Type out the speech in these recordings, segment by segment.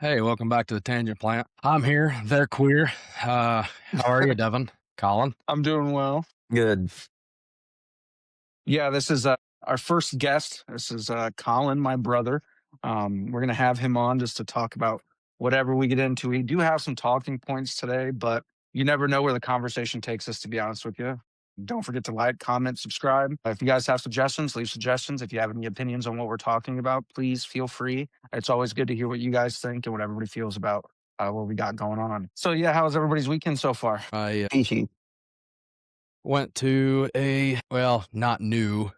Hey, welcome back to the Tangent Plant. I'm here. They're queer. How are you, Devin? Colin? I'm doing well. Good. Yeah, this is our first guest. This is Collin, my brother. We're going to have him on just to talk about whatever we get into. We do have some talking points today, but you never know where the conversation takes us, to be honest with you. Don't forget to like, comment, subscribe. If you guys have suggestions, leave suggestions. If you have any opinions on what we're talking about, please feel free. It's always good to hear what you guys think and what everybody feels about what we got going on. So, yeah, how's everybody's weekend so far? I Peachy. went to not new.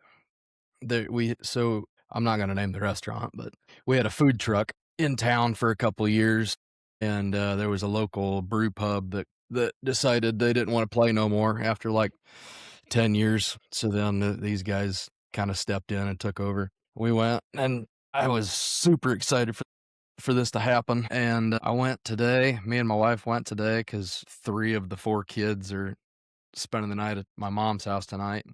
So I'm not going to name the restaurant, but we had a food truck in town for a couple of years, and there was a local brew pub that decided they didn't want to play no more after like 10 years. So then these guys kind of stepped in and took over. We went, and I was super excited for this to happen. And I went today. Me and my wife went today because 3 of the 4 kids are spending the night at my mom's house tonight.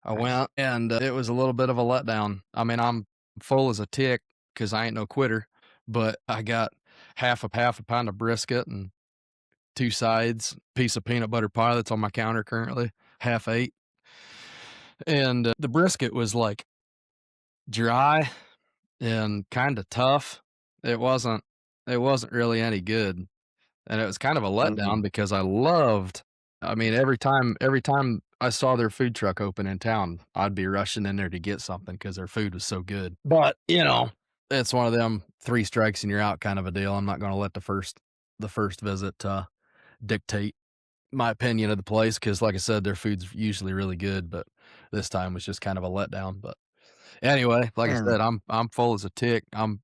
I went, and it was a little bit of a letdown. I mean, I'm full as a tick because I ain't no quitter, but I got half a pound of brisket and 2 sides, piece of peanut butter pie that's on my counter currently, half ate. And the brisket was like dry and kind of tough. It wasn't really any good. And it was kind of a letdown because I mean, every time I saw their food truck open in town, I'd be rushing in there to get something because their food was so good. But, it's one of them 3 strikes and you're out kind of a deal. I'm not gonna let the first visit dictate my opinion of the place because, like I said, their food's usually really good, but this time was just kind of a letdown. But anyway, like I said, I'm full as a tick. I'm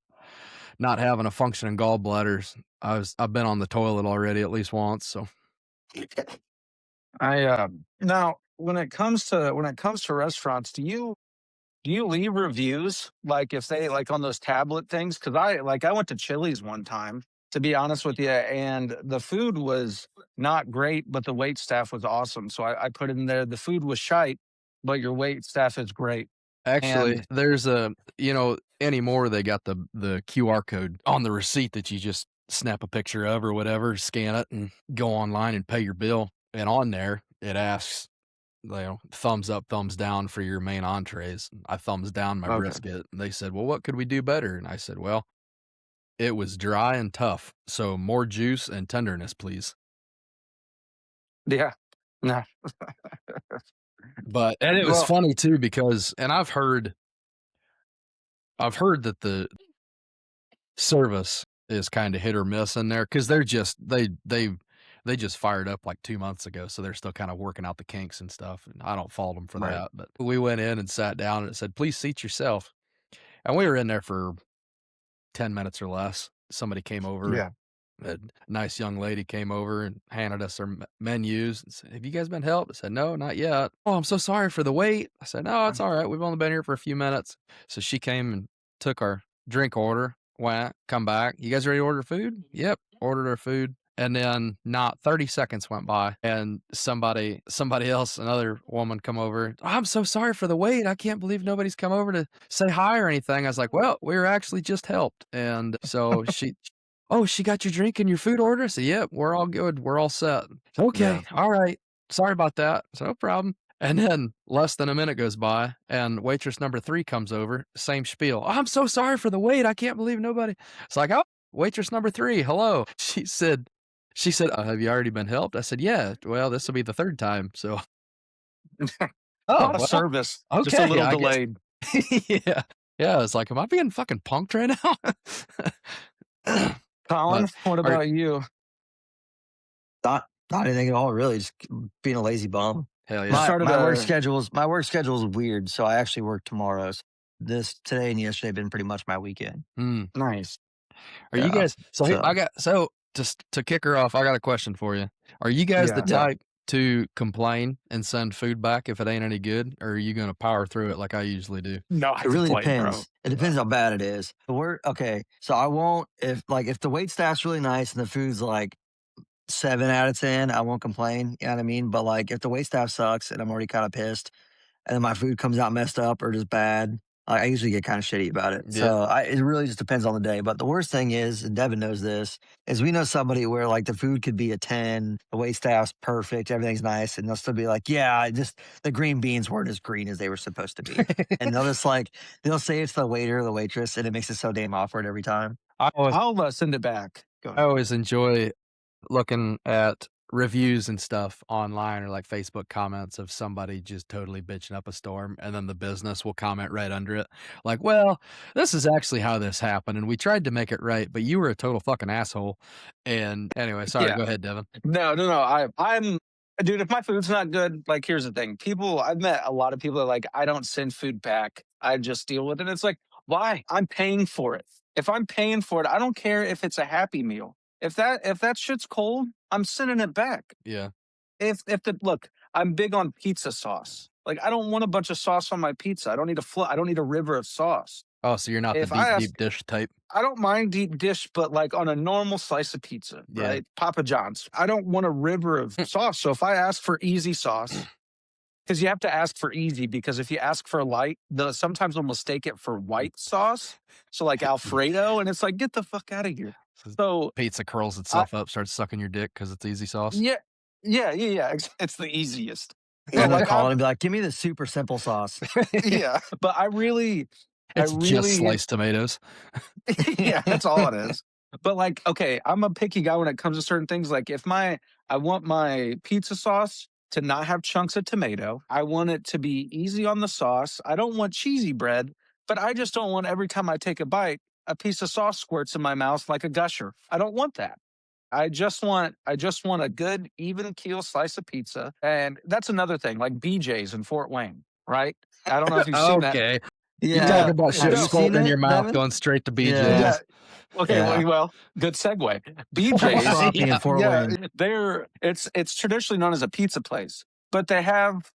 not having a functioning gallbladders. I've been on the toilet already at least once, so Now when it comes to restaurants, do you leave reviews like if they like on those tablet things? Because I went to Chili's one time, to be honest with you, and the food was not great, but the wait staff was awesome. So I put in there the food was shite, but your wait staff is great. actually, And there's anymore they got the QR code on the receipt that you just snap a picture of or whatever, scan it, and go online and pay your bill. And on there, it asks, thumbs up, thumbs down for your main entrees. I thumbs down my okay, brisket. And they said, "Well, what could we do better?" And I said, "Well, it was dry and tough, so more juice and tenderness, please." yeah, no, But and it was well, funny too because and I've heard that the service is kind of hit or miss in there because they just fired up like 2 months ago, so they're still kind of working out the kinks and stuff. And I don't fault them for right, that. But we went in and sat down, and it said, "Please seat yourself." And we were in there for 10 minutes or less. Somebody came over. yeah, A nice young lady came over and handed us our menus and said, "Have you guys been helped?" I said, "No, not yet." "Oh, I'm so sorry for the wait." I said, "No, it's all right. We've only been here for a few minutes." So she came and took our drink order, went, come back. "You guys ready to order food?" "Yep." Ordered our food. And then not 30 seconds went by and somebody else, another woman come over. "I'm so sorry for the wait. I can't believe nobody's come over to say hi or anything." I was like, "Well, we were actually just helped." And so "Oh, she got your drink and your food order?" I said, "Yep, we're all good. We're all set." yeah. "Okay, all right. Sorry about that." So no problem. And then less than a minute goes by, and waitress number 3 comes over, same spiel. "Oh, I'm so sorry for the wait. I can't believe nobody." It's like, "Oh, waitress number 3, hello." She said, "Have you already been helped?" I said, "Yeah. Well, this will be the 3rd time." So, "Oh, well, Service just a okay, little I guess." delayed. Yeah. Yeah, it's like, "Am I being fucking punked right now?" Colin, But what are about you? Not anything at all, really. Just being a lazy bum. hell You yeah. My started my work a schedule's my work schedule is weird, so I actually work tomorrow. So this today and yesterday have been pretty much my weekend. Mm. nice. Are you Yeah. guys So just to kick her off, I got a question for you. Are you guys the Yeah. yeah, type to complain and send food back if it ain't any good, or are you gonna power through it like I usually do? No, I it really complain, bro. depends. It depends how bad it is. The work okay. So I won't if the wait staff's really nice and the food's like 7 out of 10, I won't complain. You know what I mean? But like if the wait staff sucks and I'm already kind of pissed and then my food comes out messed up or just bad, I usually get kind of shitty about it. Yeah. So it really just depends on the day. But the worst thing is, and Devin knows this, is we know somebody where like the food could be a 10, the wait staff's perfect, everything's nice, and they'll still be like, yeah, just the green beans weren't as green as they were supposed to be. And they'll just like, they'll say it's the waiter or the waitress, and it makes it so damn awkward every time. I'll send it back. Go I ahead. always enjoy looking at reviews and stuff online or like Facebook comments of somebody just totally bitching up a storm, and then the business will comment right under it. Like, well, this is actually how this happened, and we tried to make it right, but you were a total fucking asshole. And anyway, sorry, Yeah. go ahead, Devin. No. I'm dude. If my food's not good, like here's the thing. I've met a lot of people that are like, I don't send food back. I just deal with it. It's like, why? I'm paying for it. If I'm paying for it, I don't care if it's a Happy Meal. If that shit's cold, I'm sending it back. Yeah. If the look, I'm big on pizza sauce. Like I don't want a bunch of sauce on my pizza. I don't need I don't need a river of sauce. Oh, so you're not the If I ask deep dish type. I don't mind deep dish, but like on a normal slice of pizza, Yeah. right? Papa John's. I don't want a river of sauce. So if I ask for easy sauce, because you have to ask for easy, because if you ask for light, sometimes they'll mistake it for white sauce. So like Alfredo, and it's like, get the fuck out of here. So Pizza curls I, itself up, starts sucking your dick because it's easy sauce. yeah, yeah. It's the easiest. And But they'll like call it and be like, give me the super simple sauce. yeah, but I It's just really sliced tomatoes. yeah, that's all it is. But like, okay, I'm a picky guy when it comes to certain things. Like if I want my pizza sauce to not have chunks of tomato. I want it to be easy on the sauce. I don't want cheesy bread, but I just don't want every time I take a bite, a piece of sauce squirts in my mouth like a gusher. I don't want that. I just want a good even keel slice of pizza. And that's another thing, like BJ's in Fort Wayne, right? I don't know if you've seen that. Okay. You talk Yeah. about Have shit you seen scalding in it, your mouth Devin? going straight to BJ's. Yeah. Yeah. Okay, Yeah. well, good segue. Double BJ's, sloppy in Fort yeah, Wayne. it's traditionally known as a pizza place, but they have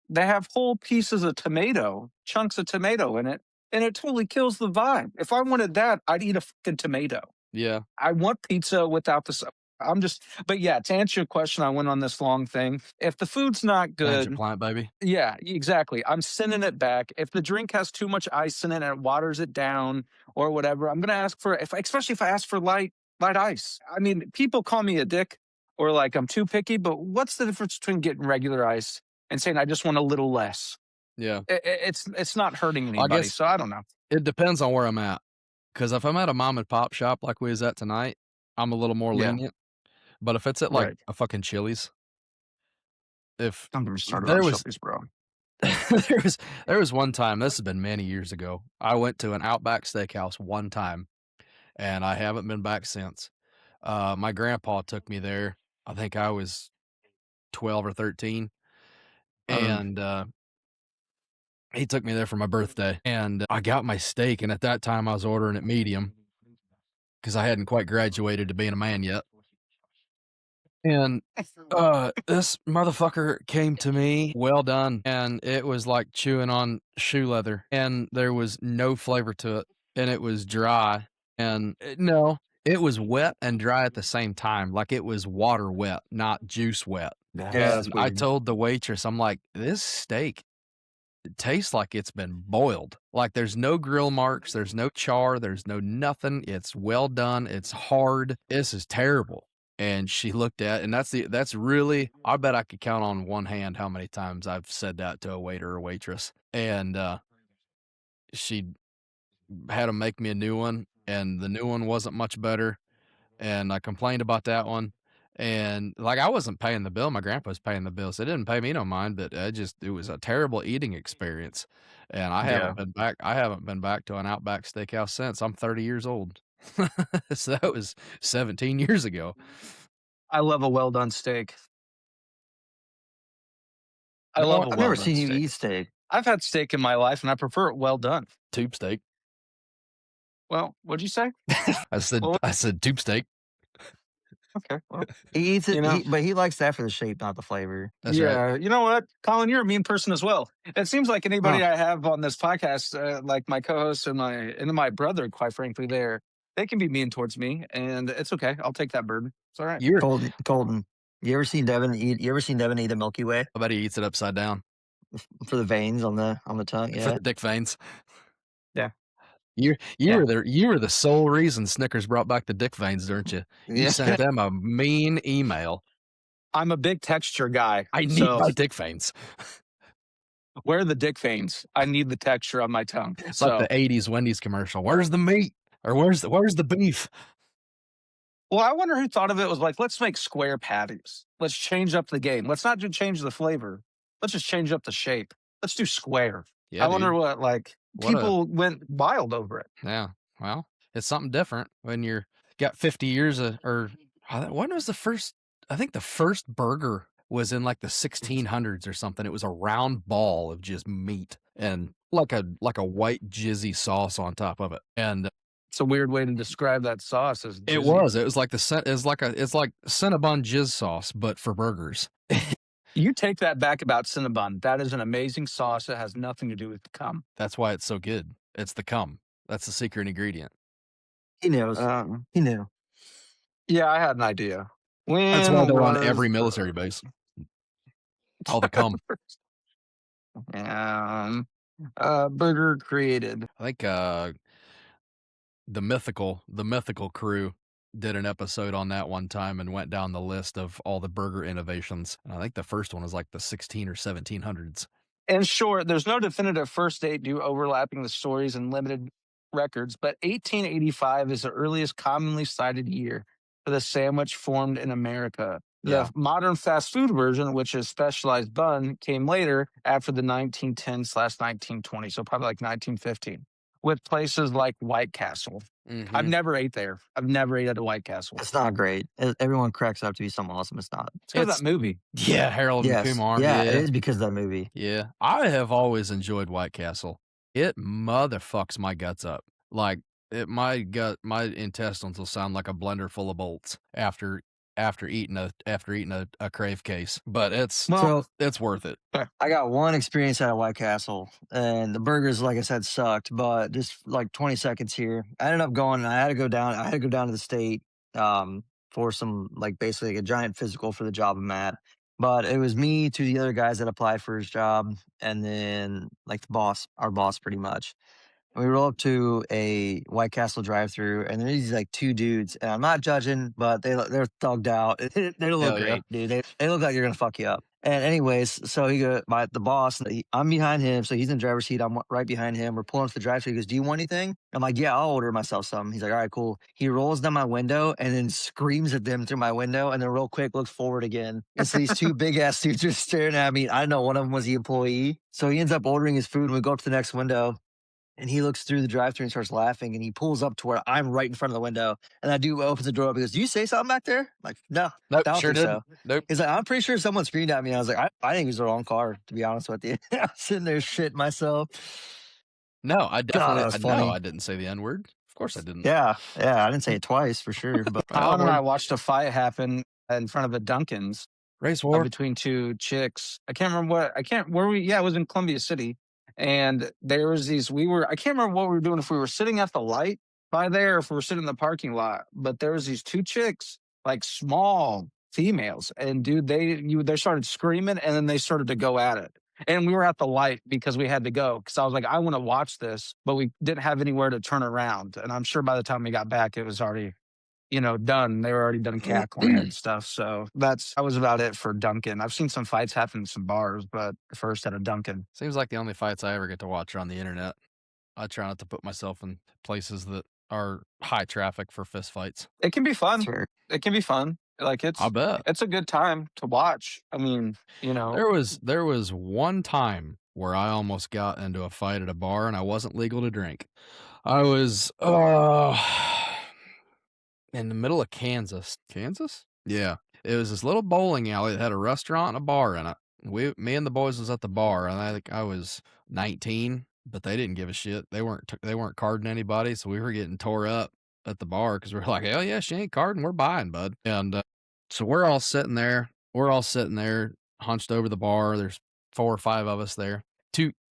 whole pieces of tomato, chunks of tomato in it, and it totally kills the vibe. If I wanted that, I'd eat a fucking tomato. Yeah. I want pizza without the. But yeah, to answer your question, I went on this long thing. If the food's not Tangent good, plant, baby. yeah, exactly. I'm sending it back. If the drink has too much ice in it and it waters it down or whatever, I'm gonna ask for especially if I ask for light ice. I mean, people call me a dick or like I'm too picky, but what's the difference between getting regular ice and saying I just want a little less? Yeah. It's not hurting I anybody, guess so I don't know. it depends on where I'm at. Because if I'm at a mom and pop shop like we was at tonight, I'm a little more Yeah, lenient. But if it's at like right. a fucking Chili's, if Don't get me started on there was Chili's, bro. there was one time, this has been many years ago. I went to an Outback Steakhouse one time, and I haven't been back since. My grandpa took me there. I think I was 12 or 13, Um, and he took me there for my birthday, and I got my steak, and at that time, I was ordering it medium because I hadn't quite graduated to being a man yet. And this motherfucker came to me well done, and it was like chewing on shoe leather, and there was no flavor to it, and it was dry, and no, it was wet and dry at the same time, like it was water wet, not juice wet. Yeah, that's And I weird. told the waitress, I'm like, this steak tastes like it's been boiled. Like there's no grill marks, there's no char, there's no nothing. It's well done. It's hard. This is terrible. And she looked at, and that's really, I bet I could count on one hand how many times I've said that to a waiter or waitress. And she had them make me a new one, and the new one wasn't much better. And I complained about that one. And like I wasn't paying the bill, my grandpa was paying the bill, so it didn't pay me no mind. But it was a terrible eating experience, and yeah, I haven't been back to an Outback Steakhouse since. I'm 30 years old, so that was 17 years ago. I love a well done steak. I You know love what? a I've well never done seen you steak. eat steak. I've had steak in my life, and I prefer it well done. Tube steak. Well, what'd you say? Well, I said tube steak. okay. Well, He eats you it, know, but he likes that for the shape, not the flavor. That's right. yeah. You know what, Colin, you're a mean person as well. It seems like Huh. anybody I have on this podcast, like my co-host and my brother, quite frankly, they can be mean towards me, and it's okay. I'll take that burden. It's all right. You're Colton, you ever seen Devin eat? You ever seen Devin eat a Milky Way I bet he eats it upside down for the veins on the tongue? for Yeah. the dick veins. Yeah. You Yeah. were the sole reason Snickers brought back the dick veins, weren't you? You Yeah. sent them a mean email. I'm a big texture guy. I need So my dick veins. where are the dick veins? I need the texture on my tongue. It's like So, the '80s Wendy's commercial. Where's the meat? Or where's the beef? well, I wonder who thought of it was like, let's make square patties. Let's change up the game. Let's not just change the flavor. Let's just change up the shape. Let's do square. Yeah, I wonder dude. what, like, What a people went wild over it. Yeah. Well, it's something different when you're got 50 years of, or when was the first? I think the first burger was in like the 1600s or something. It was a round ball of just meat and like a white jizzy sauce on top of it. And It's a weird way to describe that sauce as it jizzy. was like it's like Cinnabon jizz sauce, but for burgers. You take that back about Cinnabon. That is an amazing sauce. It has nothing to do with the cum. That's why it's so good. It's the cum. That's the secret ingredient. He knows. Um, He knew. yeah, I had an idea. That's why When they're on was every military base. All the cum. um, burger created? I think the mythical crew did an episode on that one time and went down the list of all the burger innovations. And I think the first one was like the 16 or 1700s. In short, there's no definitive first date due overlapping the stories and limited records, but 1885 is the earliest commonly cited year for the sandwich formed in America. Yeah. The modern fast food version, which is specialized bun, came later after the 1910/1920, so probably like 1915, with places like White Castle. I've Mm-hmm. never ate there. I've never ate at a White Castle. It's not great. Everyone cracks up to be something awesome. It's not. It's because of It's that movie. yeah, Harold and Yes. Kumar. Yeah, it Yeah, is because of that movie. yeah. I have always enjoyed White Castle. It motherfucks my guts up. Like my intestines will sound like a blender full of bolts after eating a crave case. But it's So worth it. I got one experience at a White Castle, and the burgers, like I said, sucked. But just like 20 seconds here, I ended up going. I had to go down. I had to go down to the state for some like basically a giant physical for the job I'm at. But it was me, two of the other guys that applied for his job, and then like the boss, our boss, pretty much. And we roll up to a White Castle drive-through, and there's these like two dudes, and I'm not judging, but they're thugged out. They don't look Hell yeah. great, dude. They look like you're gonna fuck you up. And anyways, so the boss, I'm behind him, so he's in the driver's seat. I'm right behind him. We're pulling up to the drive-through. He goes, "Do you want anything?" I'm like, "Yeah, I'll order myself some." He's like, "All right, cool." He rolls down my window and then screams at them through my window, and then real quick looks forward again. And so these two big ass dudes are staring at me. I don't know, one of them was the employee. So he ends up ordering his food, and we go up to the next window. And he looks through the drive-thru and starts laughing, and he pulls up to where I'm right in front of the window. And that dude opens the door up. He goes, "Do you say something back there?" I'm like, "No, Nope, I don't sure think didn't. so." Nope. He's like, "I'm pretty sure someone screamed at me." I was like, I think it was the wrong car, to be honest with you. I was sitting there shitting myself. No, I God, definitely that was no, funny. I didn't say the N-word. Of course I didn't. Yeah, I didn't say it twice for sure, but Colin and I watched a fight happen in front of a Dunkin's Race war. between two chicks. I can't remember where we, yeah, it was in Columbia City. And there was I can't remember what we were doing, if we were sitting at the light by there, or if we were sitting in the parking lot, but there was these two chicks, like small females. And dude, they started screaming, and then they started to go at it. And we were at the light because we had to go. Cause I was like, I want to watch this, but we didn't have anywhere to turn around. And I'm sure by the time we got back, it was already, done. They were already done cackling and stuff. So that was about it for Duncan. I've seen some fights happen in some bars, but first at a Duncan. Seems like the only fights I ever get to watch are on the internet. I try not to put myself in places that are high traffic for fist fights. It can be fun. sure. It can be fun. Like I bet. it's a good time to watch. I mean, There was one time where I almost got into a fight at a bar and I wasn't legal to drink. I was in the middle of Kansas. Kansas? Yeah. It was this little bowling alley that had a restaurant and a bar in it. Me and the boys was at the bar, and I think I was 19, but they didn't give a shit. They weren't carding anybody, so we were getting tore up at the bar because we were like, hell yeah, she ain't carding, we're buying, bud. And so we're all sitting there, hunched over the bar. There's 4 or 5 of us there.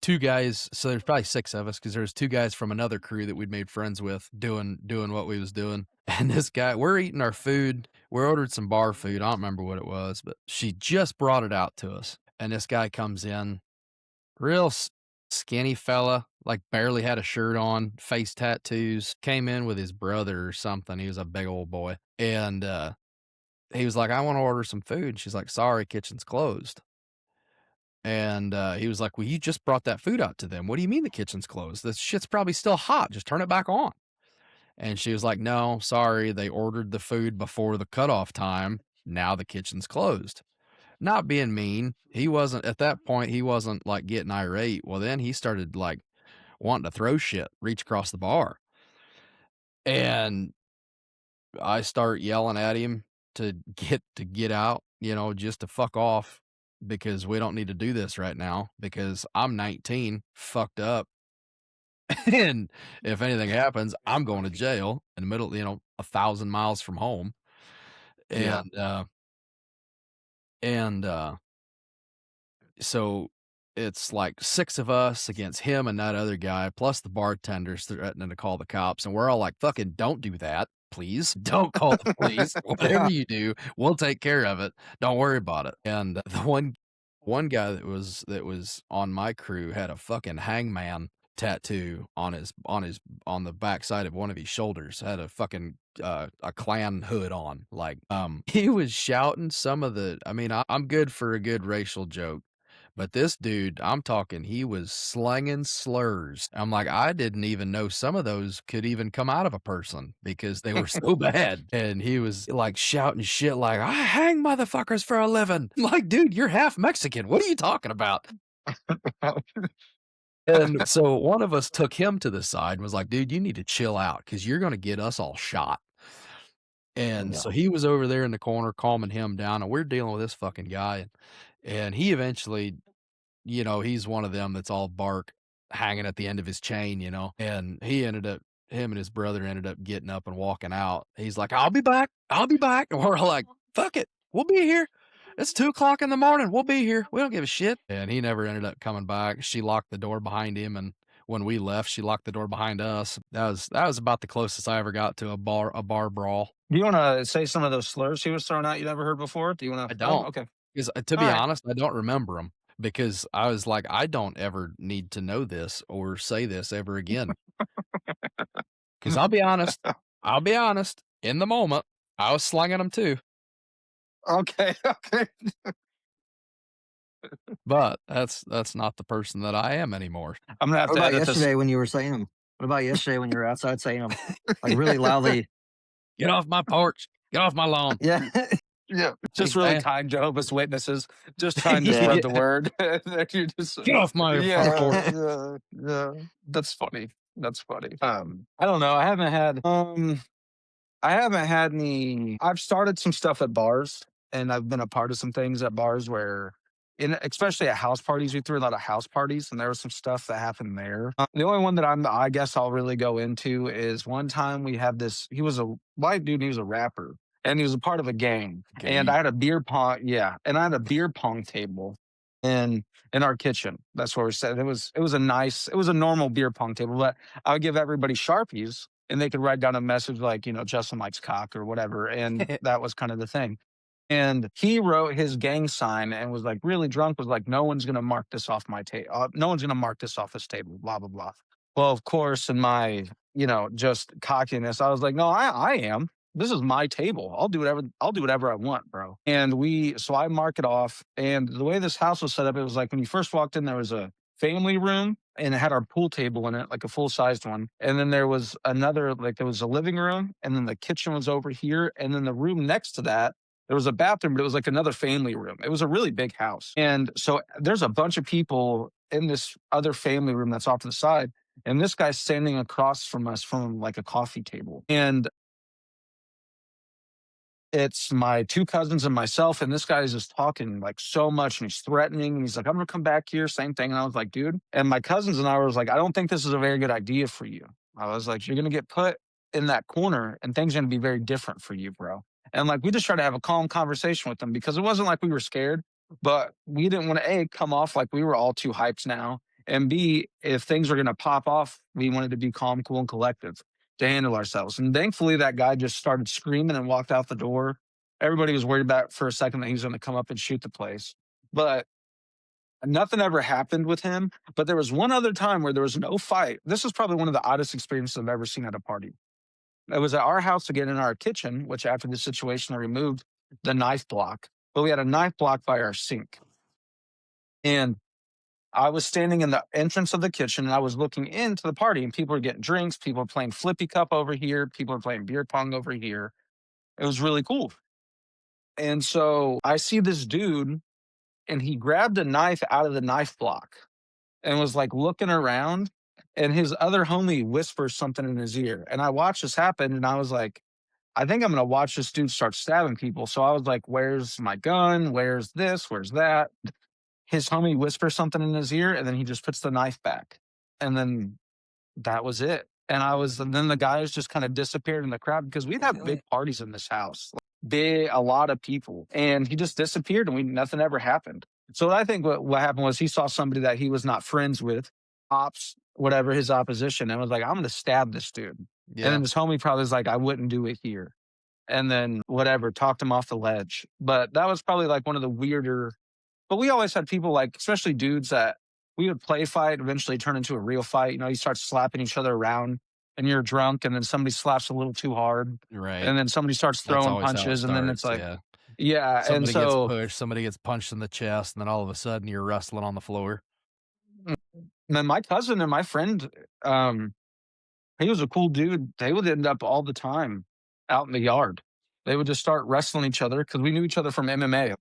Two guys, so there's probably 6 of us because there's 2 guys from another crew that we'd made friends with doing what we was doing. And this guy, we're eating our food. We ordered some bar food. I don't remember what it was, but she just brought it out to us. And this guy comes in, real skinny fella, like barely had a shirt on, face tattoos, came in with his brother or something. He was a big old boy. And he was like, I want to order some food. She's like, sorry, kitchen's closed. And he was like, well, you just brought that food out to them. What do you mean the kitchen's closed? This shit's probably still hot. Just turn it back on. And she was like, no, sorry. They ordered the food before the cutoff time. Now the kitchen's closed. Not being mean. He wasn't, at that point, he wasn't like getting irate. Well, then he started like wanting to throw shit, reach across the bar. And I start yelling at him to get out, just to fuck off because we don't need to do this right now because I'm 19, fucked up. And if anything happens, I'm going to jail in the middle, 1,000 miles from home. Yeah. And so it's like 6 of us against him and that other guy, plus the bartenders threatening to call the cops. And we're all like, fucking don't do that. Please don't call the police. Whatever you do, we'll take care of it. Don't worry about it. And the one guy that was on my crew had a fucking hangman tattoo on the back side of one of his shoulders. Had a fucking a Klan hood on. Like he was shouting some of the I'm good for a good racial joke. But this dude, I'm talking, he was slanging slurs. I'm like, I didn't even know some of those could even come out of a person because they were so bad. And he was like shouting shit like, I hang motherfuckers for a living. I'm like, dude, you're half Mexican. What are you talking about? And so one of us took him to the side and was like, dude, you need to chill out because you're going to get us all shot. And so he was over there in the corner calming him down, and we're dealing with this fucking guy. And he eventually, he's one of them that's all bark hanging at the end of his chain, and him and his brother ended up getting up and walking out. He's like, I'll be back. I'll be back. And we're like, fuck it. We'll be here. It's 2:00 in the morning. We'll be here. We don't give a shit. And he never ended up coming back. She locked the door behind him. And when we left, she locked the door behind us. That was about the closest I ever got to a bar brawl. Do you want to say some of those slurs he was throwing out you never heard before? Do you want I to? Oh, don't. okay. Because to All be right. honest, I don't remember them because I was like, I don't ever need to know this or say this ever again. Because I'll be honest, in the moment, I was slanging them too. Okay. Okay. But that's not the person that I am anymore. I'm gonna have What to about edit this. yesterday when you were saying them? What about yesterday when you were outside saying them? Like really loudly. Get off my porch. Get off my lawn. Yeah. Yeah, just Hey, really man. kind Jehovah's Witnesses, just trying to Yeah. spread the word. You just, Get off my front porch. yeah. That's funny. That's funny. I don't know. I haven't had any. I've started some stuff at bars, and I've been a part of some things at bars where, especially at house parties, we threw a lot of house parties, and there was some stuff that happened there. The only one that I guess I'll really go into is one time we had this. He was a white dude. And he was a rapper, and he was a part of a gang. And I had a beer pong. Yeah, and I had a beer pong table in our kitchen. That's where we said it was a normal beer pong table, but I would give everybody Sharpies and they could write down a message like, Justin likes cock or whatever. And that was kind of the thing. And he wrote his gang sign and was like really drunk, was like, no one's going to mark this off my table. No one's going to mark this off this table, blah, blah, blah. Well, of course, in my, just cockiness, I was like, no, I am. This is my table. I'll do whatever I want, bro. And so I mark it off. And the way this house was set up, it was like when you first walked in, there was a family room and it had our pool table in it, like a full sized one. And then there was there was a living room, and then the kitchen was over here. And then the room next to that, there was a bathroom, but it was like another family room. It was a really big house. And so there's a bunch of people in this other family room that's off to the side. And this guy's standing across from us from like a coffee table. And it's my 2 cousins and myself, and this guy is just talking like so much, and he's threatening, and he's like, I'm gonna come back here, same thing. And I was like, dude. And my cousins and I was like, I don't think this is a very good idea for you. I was like, you're gonna get put in that corner and things are gonna be very different for you, bro. And like we just tried to have a calm conversation with them because it wasn't like we were scared, but we didn't want to A, come off like we were all too hyped now. And B, if things were gonna pop off, we wanted to be calm, cool, and collective to handle ourselves. And thankfully, that guy just started screaming and walked out the door. Everybody was worried about for a second that he was going to come up and shoot the place. But Nothing ever happened with him, but there was one other time where there was no fight. This is probably one of the oddest experiences I've ever seen at a party. It was at our house again in our kitchen, which after the situation, I removed the knife block, but we had a knife block by our sink. And I was standing in the entrance of the kitchen and I was looking into the party, and people were getting drinks. People were playing flippy cup over here. People were playing beer pong over here. It was really cool. And so I see this dude, and he grabbed a knife out of the knife block and was like looking around. And his other homie whispers something in his ear. And I watched this happen, and I was like, I think I'm going to watch this dude start stabbing people. So I was like, where's my gun? Where's this? Where's that? His homie whispers something in his ear, and then he just puts the knife back. And then that was it. And then the guys just kind of disappeared in the crowd because we'd have big parties in this house, big, a lot of people. And he just disappeared, and nothing ever happened. So I think what happened was he saw somebody that he was not friends with, ops, whatever his opposition, and was like, I'm going to stab this dude. And then his homie probably was like, I wouldn't do it here. And then whatever, talked him off the ledge. But that was probably like one of the weirder, but we always had people like, especially dudes that we would play fight, eventually turn into a real fight. You know, you start slapping each other around and you're drunk, and then somebody slaps a little too hard. Right. And then somebody starts That's throwing always how it punches. And then it's starts, like, yeah. yeah. And Somebody gets so, pushed, somebody gets punched in the chest, and then all of a sudden you're wrestling on the floor. and then my cousin and my friend, he was a cool dude. They would end up all the time out in the yard. They would just start wrestling each other because we knew each other from MMA.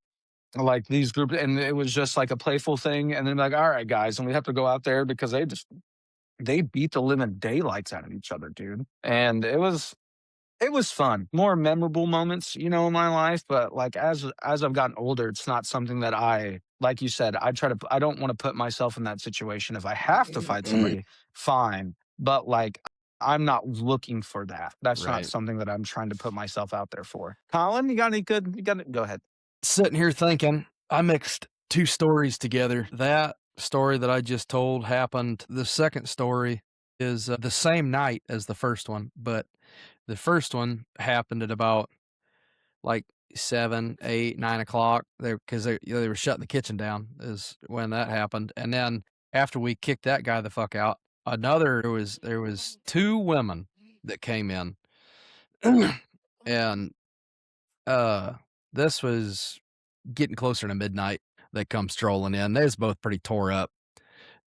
Like these groups, and it was just like a playful thing. And then like, all right, guys, and we have to go out there because they beat the living daylights out of each other, dude. And it was fun. More memorable moments, you know, in my life. But like as I've gotten older, it's not something that like you said, I don't want to put myself in that situation. If I have to fight somebody, fine. But like I'm not looking for that. That's not Right. something that I'm trying to put myself out there for. Colin, go ahead. Sitting here thinking, I mixed two stories together. That story that I just told happened. The second story is the same night as the first one, but the first one happened at about like 7, 8, 9 o'clock. Because they were shutting the kitchen down is when that happened. And then after we kicked that guy the fuck out, there was two women that came in, and this was getting closer to midnight. They come strolling in. They was both pretty tore up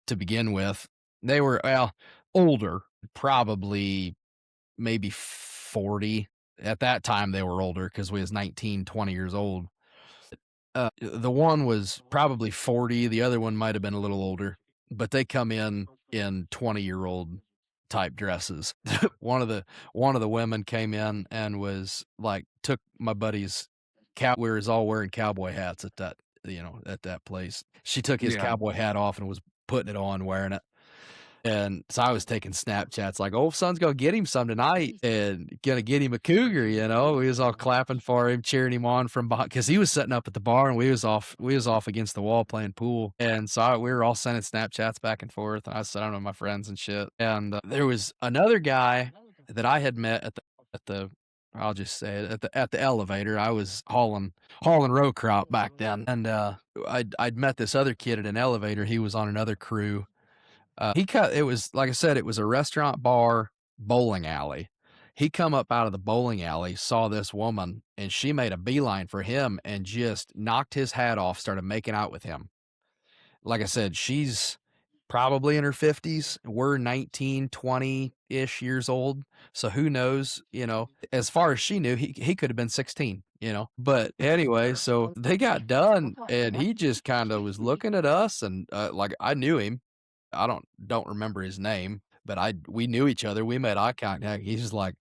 to begin with. They were, well, older, probably maybe 40. At that time, they were older because we was 19, 20 years old. The one was probably 40. The other one might have been a little older, but they come in 20-year-old type dresses. one of the women came in and was like, took my buddy's we were all wearing cowboy hats at that, at that place. She took his Yeah. cowboy hat off and was putting it on, wearing it. And so I was taking Snapchats like, old son's gonna get him some tonight and gonna get him a cougar, you know. We was all clapping for him, cheering him on from behind, because he was sitting up at the bar and we was off against the wall playing pool. And so we were all sending Snapchats back and forth. And I was sitting with my friends and shit. And there was another guy that I had met at the I'll just say it, at the elevator. I was hauling row crop back then, and I'd met this other kid at an elevator. He was on another crew. It was, like I said, it was a restaurant, bar, bowling alley. He come up out of the bowling alley, saw this woman, and she made a beeline for him and just knocked his hat off, started making out with him. Like I said, she's probably in her 50s. We're 19, 20-ish years old. So who knows, as far as she knew, he could have been 16, But anyway, so they got done and he just kind of was looking at us, and like I knew him. I don't remember his name, but we knew each other. We made eye contact. He's just like,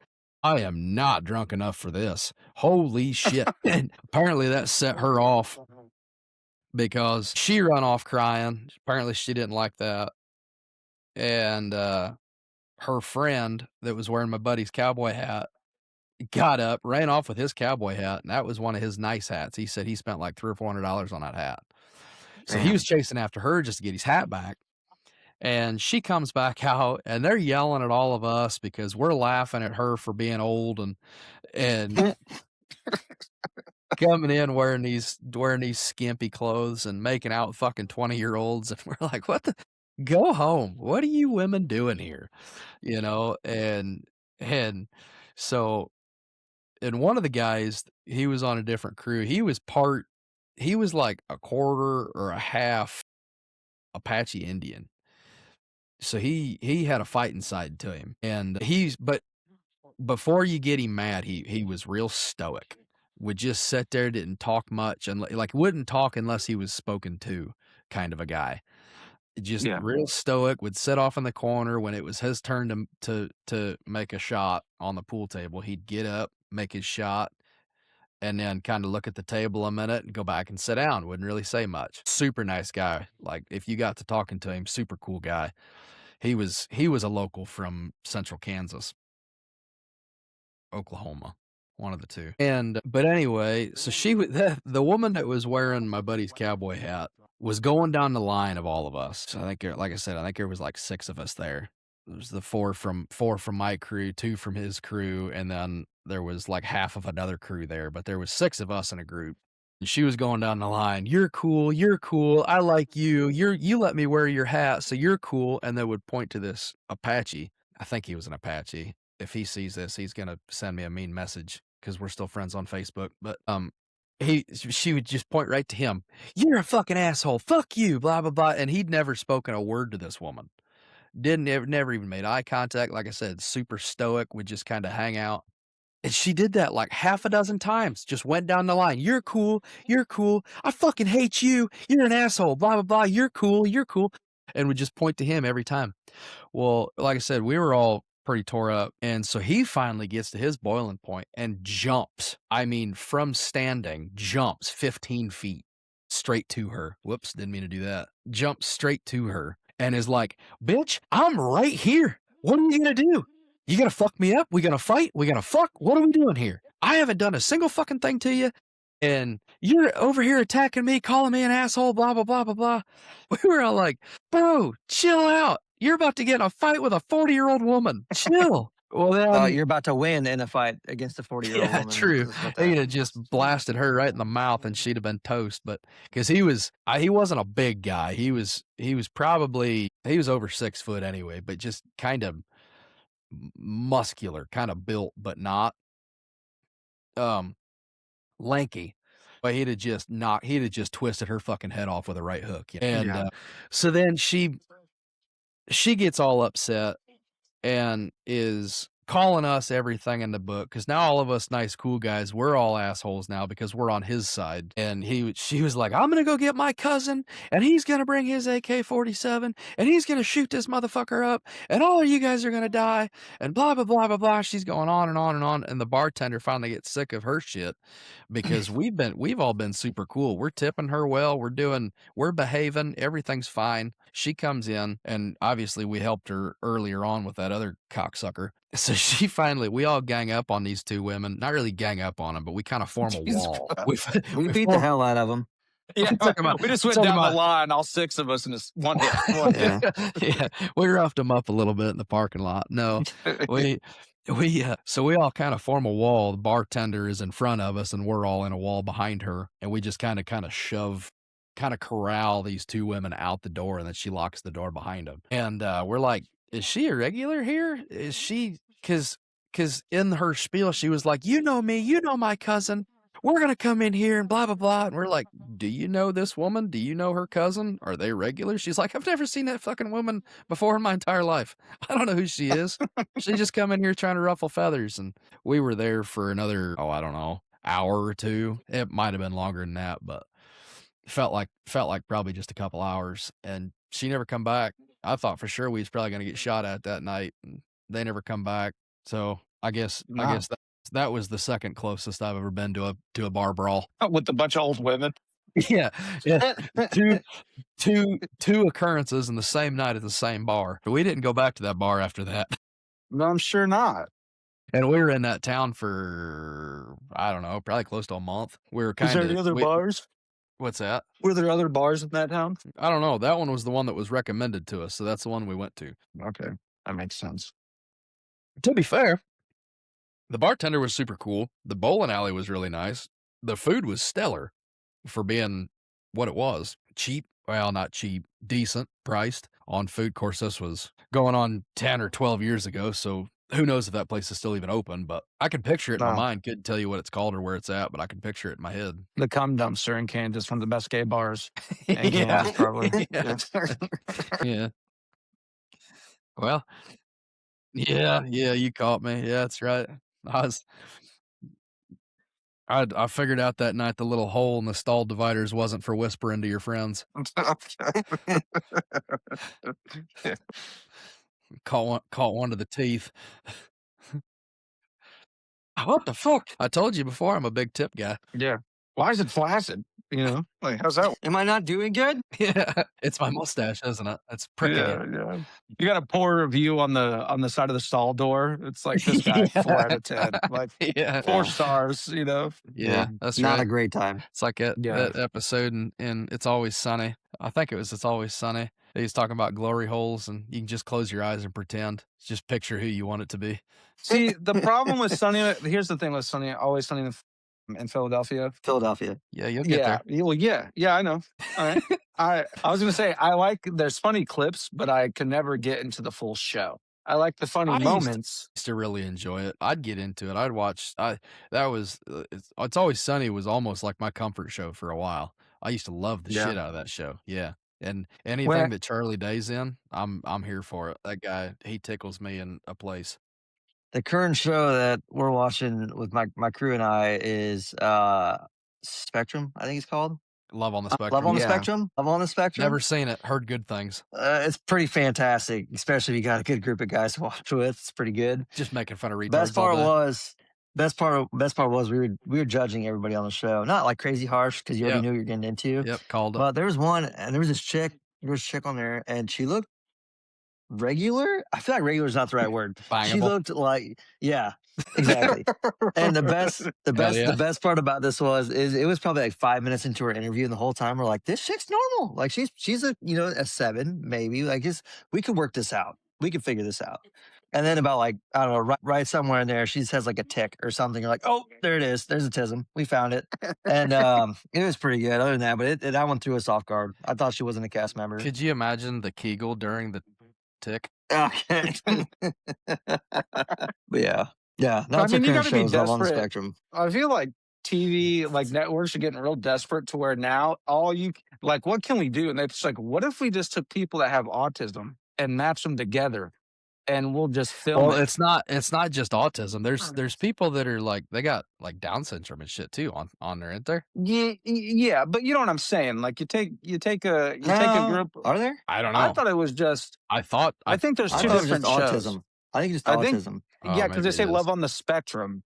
I am not drunk enough for this. Holy shit. And apparently that set her off because she run off crying. Apparently she didn't like that. And her friend that was wearing my buddy's cowboy hat got up, ran off with his cowboy hat, and that was one of his nice hats. He said he spent like $300 or $400 on that hat. So he was chasing after her just to get his hat back. And she comes back out, and they're yelling at all of us because we're laughing at her for being old, and coming in wearing these skimpy clothes and making out with fucking 20-year-olds, and we're like, "What the go home. What are you women doing here?" You know, and so and one of the guys, he was on a different crew. He was like a quarter or a half Apache Indian. So he had a fighting side to him. And but before you get him mad, he was real stoic. Would just sit there, didn't talk much, and like wouldn't talk unless he was spoken to, kind of a guy. Just Yeah. real stoic, would sit off in the corner when it was his turn to make a shot on the pool table. He'd get up, make his shot, and then kind of look at the table a minute and go back and sit down. Wouldn't really say much. Super nice guy. Like if you got to talking to him, super cool guy. He was a local from central Kansas, Oklahoma, one of the two. And but anyway, so she was the woman that was wearing my buddy's cowboy hat was going down the line of all of us. So I think, like I said, I think there was like 6 of us there. There was the four from my crew, 2 from his crew, and then there was like half of another crew there. But there was 6 of us in a group. And she was going down the line. You're cool. You're cool. I like you. You let me wear your hat, so you're cool. And they would point to this Apache. I think he was an Apache. If he sees this, he's gonna send me a mean message because we're still friends on Facebook. But she would just point right to him. You're a fucking asshole. Fuck you. Blah blah blah. And he'd never spoken a word to this woman. Never even made eye contact. Like I said, super stoic. Would just kind of hang out. And she did that like half a dozen times. Just went down the line. You're cool. You're cool. I fucking hate you. You're an asshole. Blah blah blah. You're cool. You're cool. And would just point to him every time. Well, like I said, we were all pretty tore up. And so he finally gets to his boiling point and jumps. I mean, from standing, jumps 15 feet straight to her. Whoops, didn't mean to do that. Jumps straight to her and is like, bitch, I'm right here. What are you going to do? You going to fuck me up? We going to fight? We going to fuck? What are we doing here? I haven't done a single fucking thing to you. And you're over here attacking me, calling me an asshole, blah, blah, blah, blah, blah. We were all like, bro, chill out. You're about to get in a fight with a 40-year-old woman. Chill. Well, then You're about to win in a fight against a 40-year-old yeah, woman. true. He'd have just blasted her right in the mouth, and she'd have been toast. But because he wasn't a big guy. He was over 6 foot anyway, but just kind of muscular, kind of built, but not lanky. But he'd have just twisted her fucking head off with a right hook. And so then she gets all upset and is calling us everything in the book because now all of us nice cool guys, we're all assholes now because we're on his side. And she was like, I'm gonna go get my cousin and he's gonna bring his AK-47 and he's gonna shoot this motherfucker up and all of you guys are gonna die and blah blah blah blah blah. She's going on and on and on, and the bartender finally gets sick of her shit because we've all been super cool. We're tipping her well, we're behaving, everything's fine. She comes in, and obviously we helped her earlier on with that other cocksucker. So we all gang up on these 2 women. Not really gang up on them, but we kind of form a wall. We beat the hell out of them. Yeah, we just went down the line, all 6 of us, in this one hit. Yeah, we roughed them up a little bit in the parking lot. No, so we all kind of form a wall. The bartender is in front of us, and we're all in a wall behind her, and we just kind of corral these 2 women out the door, and then she locks the door behind them. And we're like, is she a regular here? Is she, because in her spiel, she was like, you know me, you know my cousin. We're going to come in here and blah, blah, blah. And we're like, do you know this woman? Do you know her cousin? Are they regular? She's like, I've never seen that fucking woman before in my entire life. I don't know who she is. She just come in here trying to ruffle feathers. And we were there for another, I don't know, hour or 2. It might have been longer than that, but felt like probably just a couple hours, and she never come back. I thought for sure we was probably gonna get shot at that night, and they never come back. So I guess that was the second closest I've ever been to a bar brawl with a bunch of old women. Yeah, two occurrences in the same night at the same bar. We didn't go back to that bar after that. No, I'm sure not. And we were in that town for I don't know, probably close to a month. We were kind of. Is there any other bars? What's that? Were there other bars in that town? I don't know. That one was the one that was recommended to us, so that's the one we went to. Okay, that makes sense. To be fair, the bartender was super cool. The bowling alley was really nice. the food was stellar for being what it was. Cheap, well, not cheap, decent priced on food. Of course, this was going on 10 or 12 years ago, so who knows if that place is still even open, but I can picture it in my No. mind. Couldn't tell you what it's called or where it's at, but I can picture it in my head. The cum dumpster in Kansas, one of the best gay bars in Yeah. Kansas, probably. Yeah. Yeah. Well, yeah, you caught me. Yeah, that's right. I figured out that night the little hole in the stall dividers wasn't for whispering to your friends. Caught one to the teeth. What the fuck? I told you before, I'm a big tip guy. Yeah. Why is it flaccid? You know, like how's that? Am I not doing good? Yeah, it's my mustache, isn't it? It's pricking you. Yeah. You got a poor review on the side of the stall door. It's like this guy 4 out of 10, like Yeah, 4 stars. You know. yeah, that's Not right. a great time. It's like that episode in It's Always Sunny. I think it was It's Always Sunny. He's talking about glory holes, and you can just close your eyes and pretend. Just picture who you want it to be. See, the problem with Sunny. Here's the thing with Sunny. Always Sunny in Philadelphia. Philadelphia. Yeah, you'll get there. Well, yeah, I know. All right. I was gonna say I like there's funny clips, but I can never get into the full show. I like the funny moments. Used to really enjoy it. I'd get into it. I'd watch. That was It's Always Sunny was almost like my comfort show for a while. I used to love the shit out of that show. Yeah, and anything that Charlie Day's in, I'm here for it. That guy, he tickles me in a place. The current show that we're watching with my crew and I is Spectrum, I think it's called. Love on the Spectrum. Love on the Spectrum. Love on the Spectrum. Never seen it. Heard good things. It's pretty fantastic, especially if you got a good group of guys to watch with. It's pretty good. Just making fun of retards. Best part was we were judging everybody on the show, not like crazy harsh because you already knew what you're getting into. Yep, called it. But there was one, and there was this chick. There was a chick on there, and she looked regular. I feel like regular is not the right word. Bangable. She looked like, yeah, exactly. And the best part about this is it was probably like 5 minutes into her interview, and the whole time we're like, this chick's normal. Like she's a 7 maybe. Like we could work this out. We could figure this out. And then about like, I don't know, right somewhere in there, she just has like a tick or something. You're like, oh, there it is. There's a tism. We found it. And it was pretty good. Other than that, but that one threw us off guard. I thought she wasn't a cast member. Could you imagine the Kegel during the tick? Okay. But yeah. I mean, you gotta be desperate. On the Spectrum. I feel like TV, like networks are getting real desperate to where now what can we do? And they're just like, what if we just took people that have autism and match them together? And we'll just film it. It's not just autism. There's people that are like, they got like Down syndrome and shit too on there, isn't there? Yeah, but you know what I'm saying? Like you take a group. Are there? I don't know. I thought it was just. I think there's two different shows. Autism. I think it's autism. Yeah, because they say Love on the Spectrum.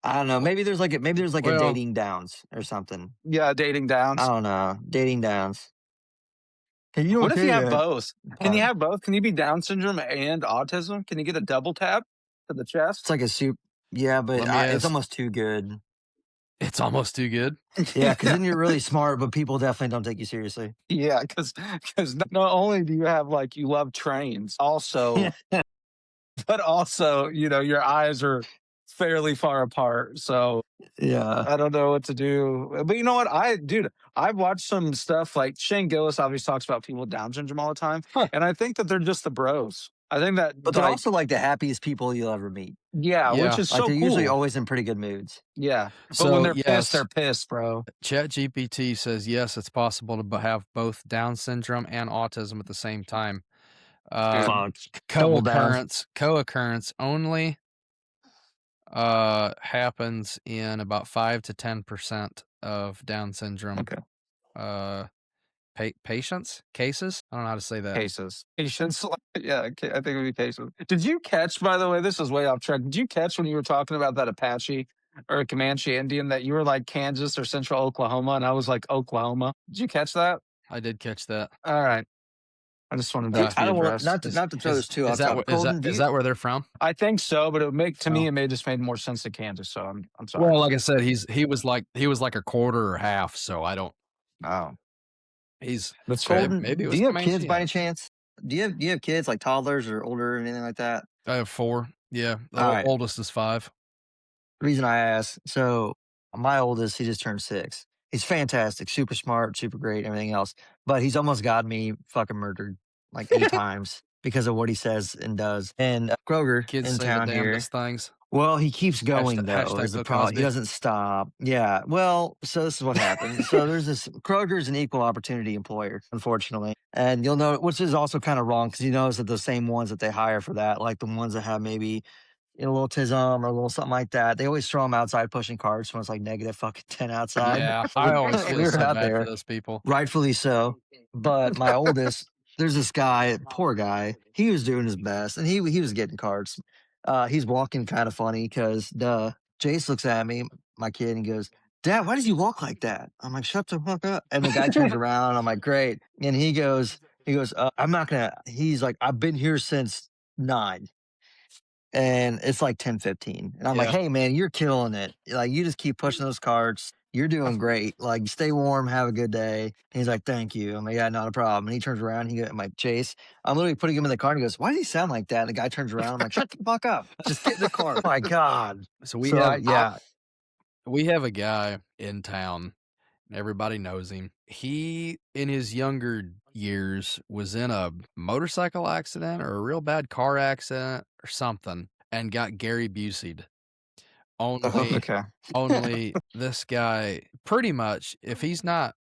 I don't know. Maybe there's like a dating downs or something. Yeah, dating downs. I don't know. Dating downs. What if you have both? Can you have both? Can you be Down syndrome and autism? Can you get a double tap to the chest? It's like a soup. Yeah, but it's almost too good. It's almost too good. Yeah, because then you're really smart, but people definitely don't take you seriously. Yeah, because not only do you have you love trains, also, but also your eyes are fairly far apart. So yeah, I don't know what to do. But you know what? I've watched some stuff like Shane Gillis obviously talks about people with Down syndrome all the time. And I think that they're just the bros. I think that. But they're also like the happiest people you'll ever meet. Yeah, which is so they're cool. usually always in pretty good moods. Yeah. But when they're pissed, they're pissed, bro. ChatGPT says, yes, it's possible to have both Down syndrome and autism at the same time. Co-occurrence only happens in about 5 to 10% of Down syndrome patients cases. I don't know how to say that. Patients. Yeah, I think it would be patients. Did you catch, by the way, this is way off track. Did you catch when you were talking about that Apache or a Comanche Indian that you were like Kansas or Central Oklahoma and I was like Oklahoma? Did you catch that? I did catch that. All right. I just wanted to I don't want not to throw this too off. Is that where they're from? I think so, but it just made more sense to Kansas. So I'm sorry. Well, like I said, he was like a quarter or half. So I don't. Oh, that's Colton, maybe. Do you have kids by any chance? Do you have kids like toddlers or older or anything like that? I have 4. Yeah, the oldest is 5. The reason I ask, so My oldest, he just turned 6. He's fantastic, super smart, super great, everything else. But he's almost got me fucking murdered like 8 times because of what he says and does. And Kroger Kids in say the town here. damnedest things. Well, he keeps Hashtag, going though, hashtag is the Bill problem. He Cosby. doesn't stop. Yeah. Well, so this is what happened. So there's this Kroger's an equal opportunity employer, unfortunately. And you'll know, which is also kind of wrong because you notice that the same ones that they hire for that, like the ones that have maybe a little tism or a little something like that, they always throw them outside pushing carts when it's like negative fucking 10 outside. Yeah, I always We feel were so out bad for there, those people. rightfully so. But my oldest, there's this guy, poor guy. He was doing his best, and he was getting carts. He's walking kind of funny because duh. Jace looks at me, my kid, and goes, "Dad, why does he walk like that?" I'm like, "Shut the fuck up!" And the guy turns around. I'm like, "Great!" And he goes, "I'm not gonna." He's like, "I've been here since 9." And it's like 10:15, and I'm like, Yeah. "Hey, man, you're killing it. Like, you just keep pushing those carts. You're doing great. Like, stay warm, have a good day." And he's like, "Thank you." I'm like, "Yeah, not a problem." And he turns around, I'm like, "Chase," I'm literally putting him in the car, and he goes, "Why does he sound like that?" And the guy turns around, I'm like, "Shut the fuck up. Just get in the car." My God. So So yeah. we have a guy in town. Everybody knows him. He, in his younger years, was in a motorcycle accident or a real bad car accident or something and got Gary Busey'd. Only, Okay. only this guy, pretty much, if he's not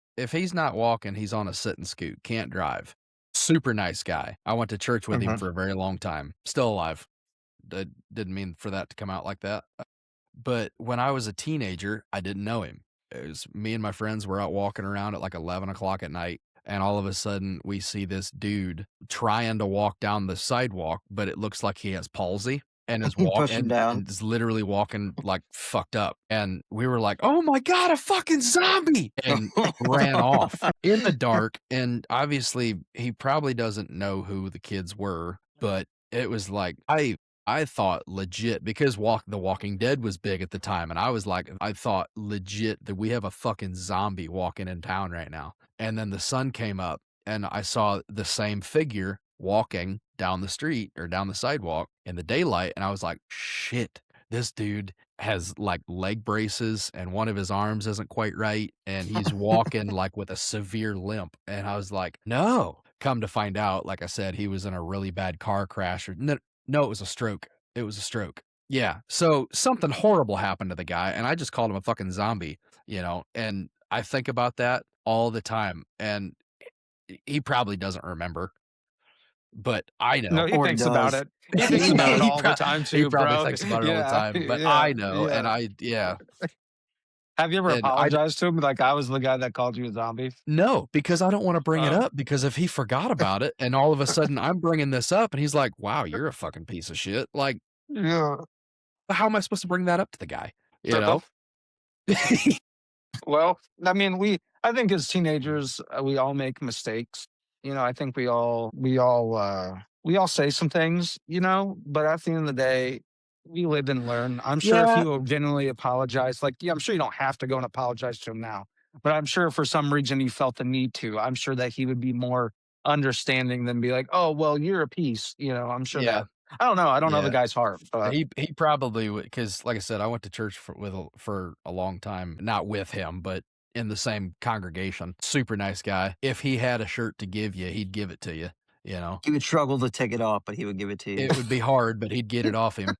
walking, he's on a sit and scoot, can't drive. Super nice guy. I went to church with him Mhm. for a very long time. Still alive. Didn't mean for that to come out like that. But when I was a teenager, I didn't know him. It was me and my friends were out walking around at like 11 o'clock at night. And all of a sudden, we see this dude trying to walk down the sidewalk, but it looks like he has palsy and is Push him down. is literally walking like fucked up. And we were like, "Oh my God, a fucking zombie!" And ran off in the dark. And obviously, he probably doesn't know who the kids were, but it was like, I thought legit because The Walking Dead was big at the time, and I was like, I thought legit that we have a fucking zombie walking in town right now. And then the sun came up, and I saw the same figure walking down the street or down the sidewalk in the daylight, and I was like, shit, this dude has like leg braces, and one of his arms isn't quite right, and he's walking like with a severe limp. And I was like, no. Come to find out, like I said, he was in a really bad car crash. No, it was a stroke. It was a stroke. Yeah. So something horrible happened to the guy, and I just called him a fucking zombie, and I think about that all the time. And he probably doesn't remember, but I No, know. he Or he thinks about does. it. He thinks about it all the time He too, probably bro. thinks about it all the Yeah, time, but yeah, I know. And yeah. yeah. Have you ever And apologized to him like I was the guy that called you a zombie? no, because I don't want to bring it Oh, up because if he forgot about it and all of a sudden I'm bringing this up and he's like, wow, you're a fucking piece of shit. Like, yeah. how am I supposed to bring that up to the guy? You So, know? well, I mean, I think as teenagers, we all make mistakes. I think we all say some things, but at the end of the day, we live and learn. I'm sure if Yeah, you genuinely apologize, like, yeah, I'm sure you don't have to go and apologize to him now, but I'm sure for some reason you felt the need to. I'm sure that he would be more understanding than be like, oh, well, you're a piece. I'm sure yeah, that, I don't know. I don't know the yeah. guy's heart, but He probably would because, like I said, I went to church for a long time, not with him, but in the same congregation. Super nice guy. If he had a shirt to give you, he'd give it to you. You know, He would struggle to take it off, but he would give it to you. it would be hard, but he'd get it off him.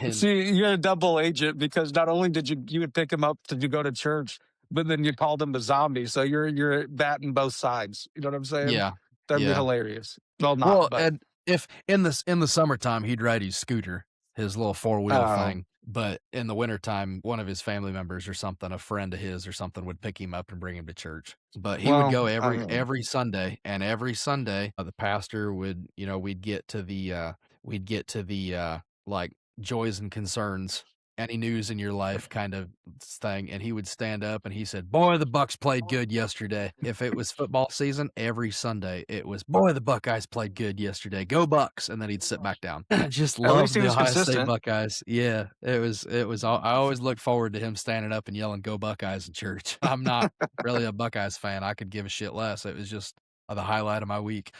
And see, you're a double agent because not only did you would pick him up to go to church, but then you called him a zombie. So you're batting both sides. You know what I'm saying? yeah, That'd be yeah. hilarious. Well, not, Well, but and if in the summertime he'd ride his scooter, his little four-wheel uh, thing, but in the wintertime, one of his family members or something, a friend of his or something, would pick him up and bring him to church. But he would well, go I every mean, every Sunday, and every Sunday, the pastor would, we'd get to the like joys and concerns, any news in your life kind of thing, and he would stand up and he said, "Boy, the Bucks played good yesterday." If it was football season, every Sunday it was, "Boy, the Buckeyes played good yesterday. Go Bucks!" And then he'd sit back down. I just at least loved he the was Ohio State consistent. Buckeyes. Yeah, it was. I always looked forward to him standing up and yelling, "Go Buckeyes!" in church. I'm not really a Buckeyes fan. I could give a shit less. It was just the highlight of my week.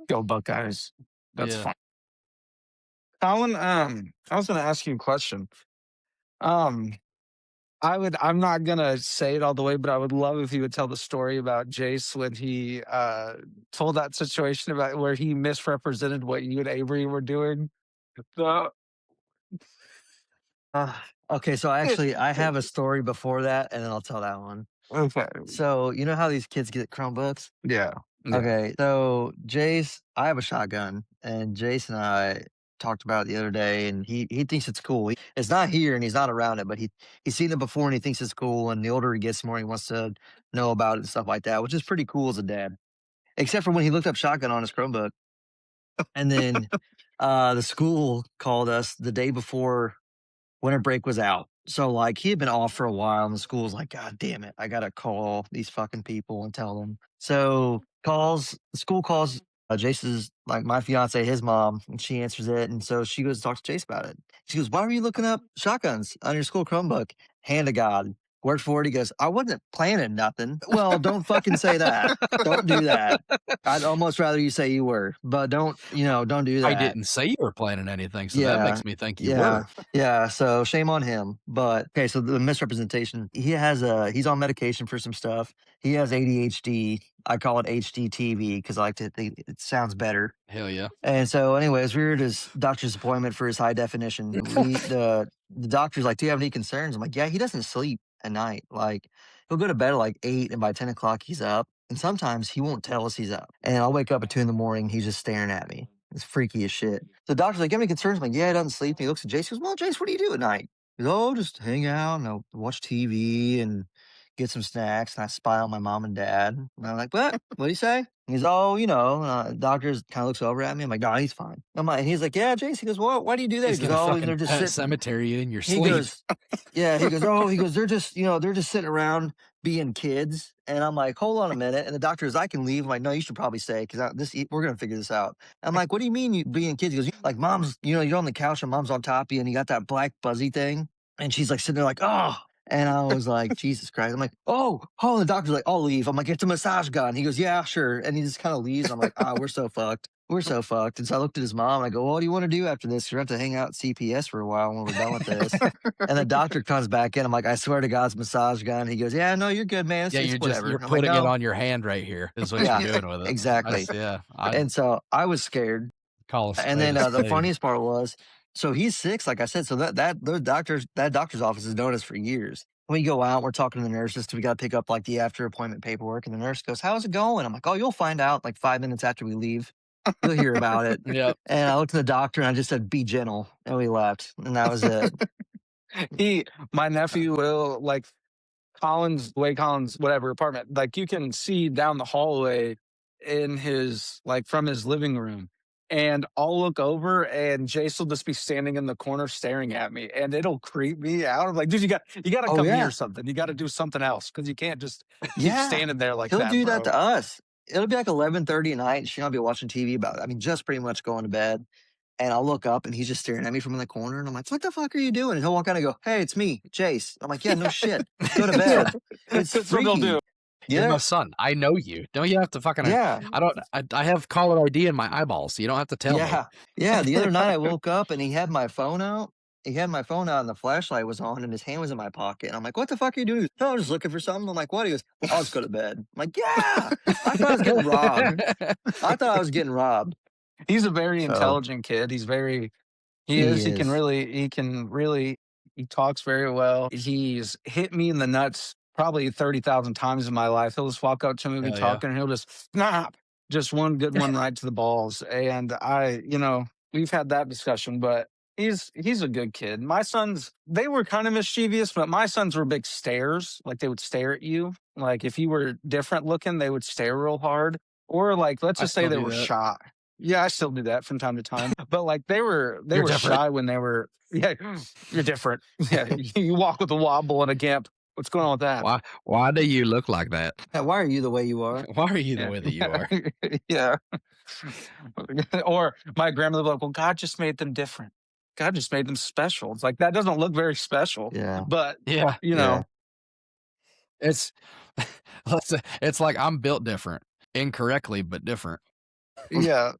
Go Buckeyes. That's Yeah. fine. Colin, I was going to ask you a question. Um, I'm not gonna say it all the way, but I would love if you would tell the story about Jace when he told that situation about where he misrepresented what you and Avery were doing. The Uh, okay, so I have a story before that, and then I'll tell that one. okay. So you know how these kids get Chromebooks? Yeah. Yeah. Okay, so Jace, I have a shotgun, and Jace and I talked about it the other day, and he thinks it's cool. It's not here, and he's not around it, but he's seen it before, and he thinks it's cool. And the older he gets, the more he wants to know about it and stuff like that, which is pretty cool as a dad. Except for when he looked up shotgun on his Chromebook, and then the school called us the day before winter break was out. So like he had been off for a while, and the school was like, God damn it, I gotta call these fucking people and tell them. So the school calls Jace's, like my fiance, his mom, and she answers it. And so she goes to talk to Jace about it. She goes, why were you looking up shotguns on your school Chromebook? Hand to God. Word for it. He goes, I wasn't planning nothing. Well, don't fucking say that. Don't do that. I'd almost rather you say you were, but don't do I that. didn't say you were planning anything, so that Yeah. makes me think you Yeah. were. Yeah. So shame on him. But okay, so the misrepresentation. He's on medication for some stuff. He has ADHD. I call it HDTV because I like to think it sounds better. Hell yeah. And so, anyways, we were at his doctor's appointment for his high definition. The doctor's like, "Do you have any concerns?" I'm like, "Yeah, he doesn't sleep at night. Like, he'll go to bed at like 8, and by 10 o'clock he's up. And sometimes he won't tell us he's up. And I'll wake up at 2 in the morning. He's just staring at me. It's freaky as shit. The doctor's like, "You have any concerns?" I'm like, "Yeah, he doesn't sleep." And he looks at Jace. He goes, "Well, Jace, what do you do at night?" He goes, "Oh, just hang out and I'll watch TV and get some snacks." And I spy on my mom and dad. And I'm like, What do you say?" He's, "Oh, doctors kind of looks over at me." I'm like, "No, he's fine." I'm like, and he's like, "Yeah, Jace." He goes, "Well, why do you do that?" He He's goes, gonna "Oh, and they're fucking just pet sitting." cemetery you in your He sleep. goes, "Yeah." He goes, "Oh," he goes, they're just sitting around being kids." And I'm like, "Hold on a minute." And the doctor is, "I can leave." I'm like, "No, you should probably stay because we're gonna figure this out." I'm like, "What do you mean you being kids?" He goes, "Like mom's, you're on the couch and mom's on top of you, and you got that black buzzy thing, and she's like sitting there like, oh." And I was like, Jesus Christ. I'm like, oh, and the doctor's like, "I'll leave." I'm like, "It's a massage gun." He goes, "Yeah, sure." And he just kind of leaves. I'm like, we're so fucked. We're so fucked. And so I looked at his mom and I go, "Well, what do you want to do after this? You're going to have to hang out at CPS for a while when we're done with this." And the doctor comes back in. I'm like, "I swear to God, it's a massage gun." He goes, "Yeah, no, you're good, man. Yeah, It's whatever." you're I'm like, putting it "No." on your hand right here is what Yeah, you're doing with it. exactly. I'd And so I was scared. call a And spade then a the spade. funniest part was, so he's 6, like I said. So that doctor's office has known us for years. We go out, we're talking to the nurses because we got to pick up like the after appointment paperwork. And the nurse goes, "How's it going?" I'm like, "Oh, you'll find out like 5 minutes after we leave. You'll hear about it." Yep. And I looked at the doctor and I just said, "Be gentle." And we left. And that was it. My nephew will like Colin's whatever apartment, like you can see down the hallway in his like from his living room. And I'll look over and Jace will just be standing in the corner staring at me and it'll creep me out. I'm like, dude, you gotta Oh, come eat or yeah. something. You gotta do something else because you can't just keep Yeah. standing there like He'll that, do that bro. to us. It'll be like 11:30 at night. She'll be watching TV just pretty much going to bed. And I'll look up and he's just staring at me from in the corner. And I'm like, "What the fuck are you doing?" And he'll walk out and go, "Hey, it's me, Chase." I'm like, "Yeah, no shit. Go to Yeah. bed." It's That's what they'll do. freaky. You're my Yeah. son. I know you. Don't you have to fucking Yeah. I have caller ID in my eyeballs. You don't have to tell me. Yeah. Yeah. The other night I woke up and he had my phone out. He had my phone out and the flashlight was on and his hand was in my pocket. And I'm like, "What the fuck are you doing?" He goes, "No, I was just looking for something." I'm like, "What?" He goes, "I'll just go to bed." I'm like, "Yeah. I thought I was getting robbed. I thought I was getting robbed." He's a very So intelligent kid. He he is. is. He talks very well. He's hit me in the nuts probably 30,000 times in my life. He'll just walk up to me, we Hell yeah. talking, and he'll just snap. Just one good one right to the balls. And we've had that discussion, but he's a good kid. My sons, they were kind of mischievous, but my sons were big stares. Like they would stare at you. Like if you were different looking, they would stare real hard. Or like let's I just say still they do were that. shy. Yeah, I still do that from time to time. But like they You're were different. shy when they were yeah, you're different. Yeah, you walk with a wobble and a gamp. What's going on with that? Why do you look like that? Yeah, why are you the way you are? Why are you the Yeah. way that you are? Yeah. Or my grandmother would be like, well, God just made them different. God just made them special. It's like that doesn't look very special, Yeah. but Yeah. you Yeah. know, It's it's like I'm built different. Incorrectly, but different. yeah.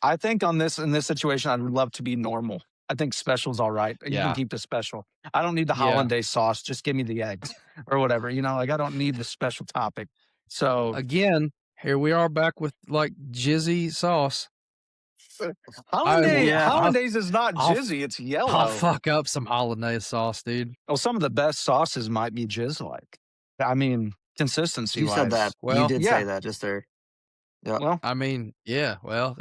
I think in this situation, I'd love to be normal. I think special's all right. You can Yeah. keep the special. I don't need the Yeah. hollandaise sauce. Just give me the eggs or whatever. Like I don't need the special topic. So Again, here we are back with, like, jizzy sauce. I will Yeah. hollandaise is not I'll f jizzy. It's I'll yellow. fuck up some hollandaise sauce, dude. Well, some of the best sauces might be jizz like. I mean, consistency You said that. wise. You Well did Yeah. say that just there. Yeah. Well, I mean, yeah, well,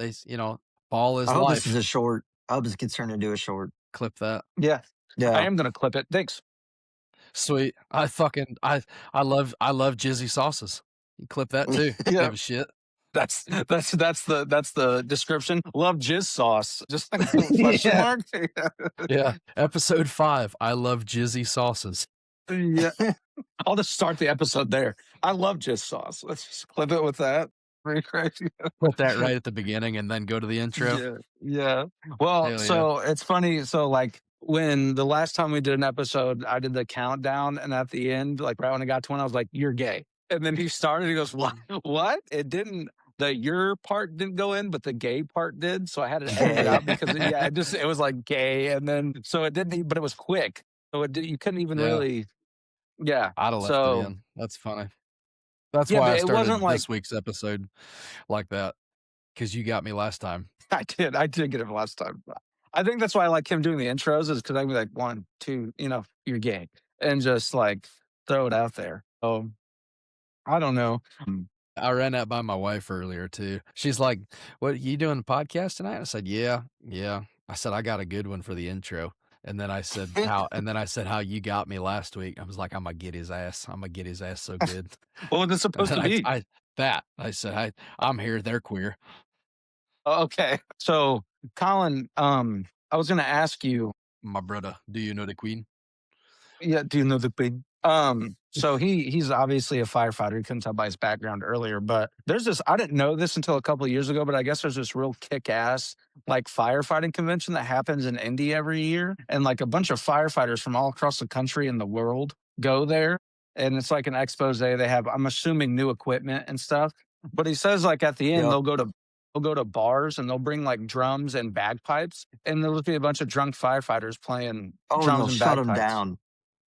ball I is hope this is life. a short. I hope this gets turned into a short. Clip that. yeah. I Yeah. am gonna clip it. Thanks. Sweet. I love jizzy sauces. You clip that too. Yeah. Give a shit. That's the description. Love jizz sauce. Just like question Yeah. mark. Yeah. Episode 5, I love jizzy sauces. Yeah. I'll just start the episode there. I love jizz sauce. Let's just clip it with that. Pretty crazy. Put that right at the beginning and then go to the intro. Yeah. Yeah. Well, Hell yeah. so it's funny. So like when the last time we did an episode, I did the countdown, and at the end, like right when I got to one, I was like, "You're gay." And then he started. He goes, "What? What? It didn't. The your part didn't go in, but the gay part did." So I had to edit it out because it was like gay, and then so it didn't. But it was quick, so you couldn't even Yeah. really. Yeah. I'd have left it So in. That's funny. That's yeah, why but I it wasn't started like this week's episode like that, because you got me last time. I did get him last time. I think that's why I like him doing the intros is because I can be like 1, 2, you're gay, and just like throw it out there. Oh, I don't know. I ran that by my wife earlier too. She's like, "What, you doing a podcast tonight?" I said, "Yeah, yeah." I said, "I got a good one for the intro." And then I said how you got me last week. I was like, "I'm gonna get his ass. I'm gonna get his ass so good." What was it And supposed then to be? I said, I'm here. They're queer. Oh, okay, so Colin, I was going to ask you. My brother, do you know the queen? Yeah, do you know the big? So he's obviously a firefighter. You couldn't tell by his background earlier, but there's this. I didn't know this until a couple of years ago, but I guess there's this real kick-ass like firefighting convention that happens in Indy every year, and like a bunch of firefighters from all across the country and the world go there, and it's like an expose. They have, I'm assuming, new equipment and stuff. But he says like at the end Yep. they'll go to bars and they'll bring like drums and bagpipes, and there'll be a bunch of drunk firefighters playing Oh, and drums they'll and shut them bagpipes. down.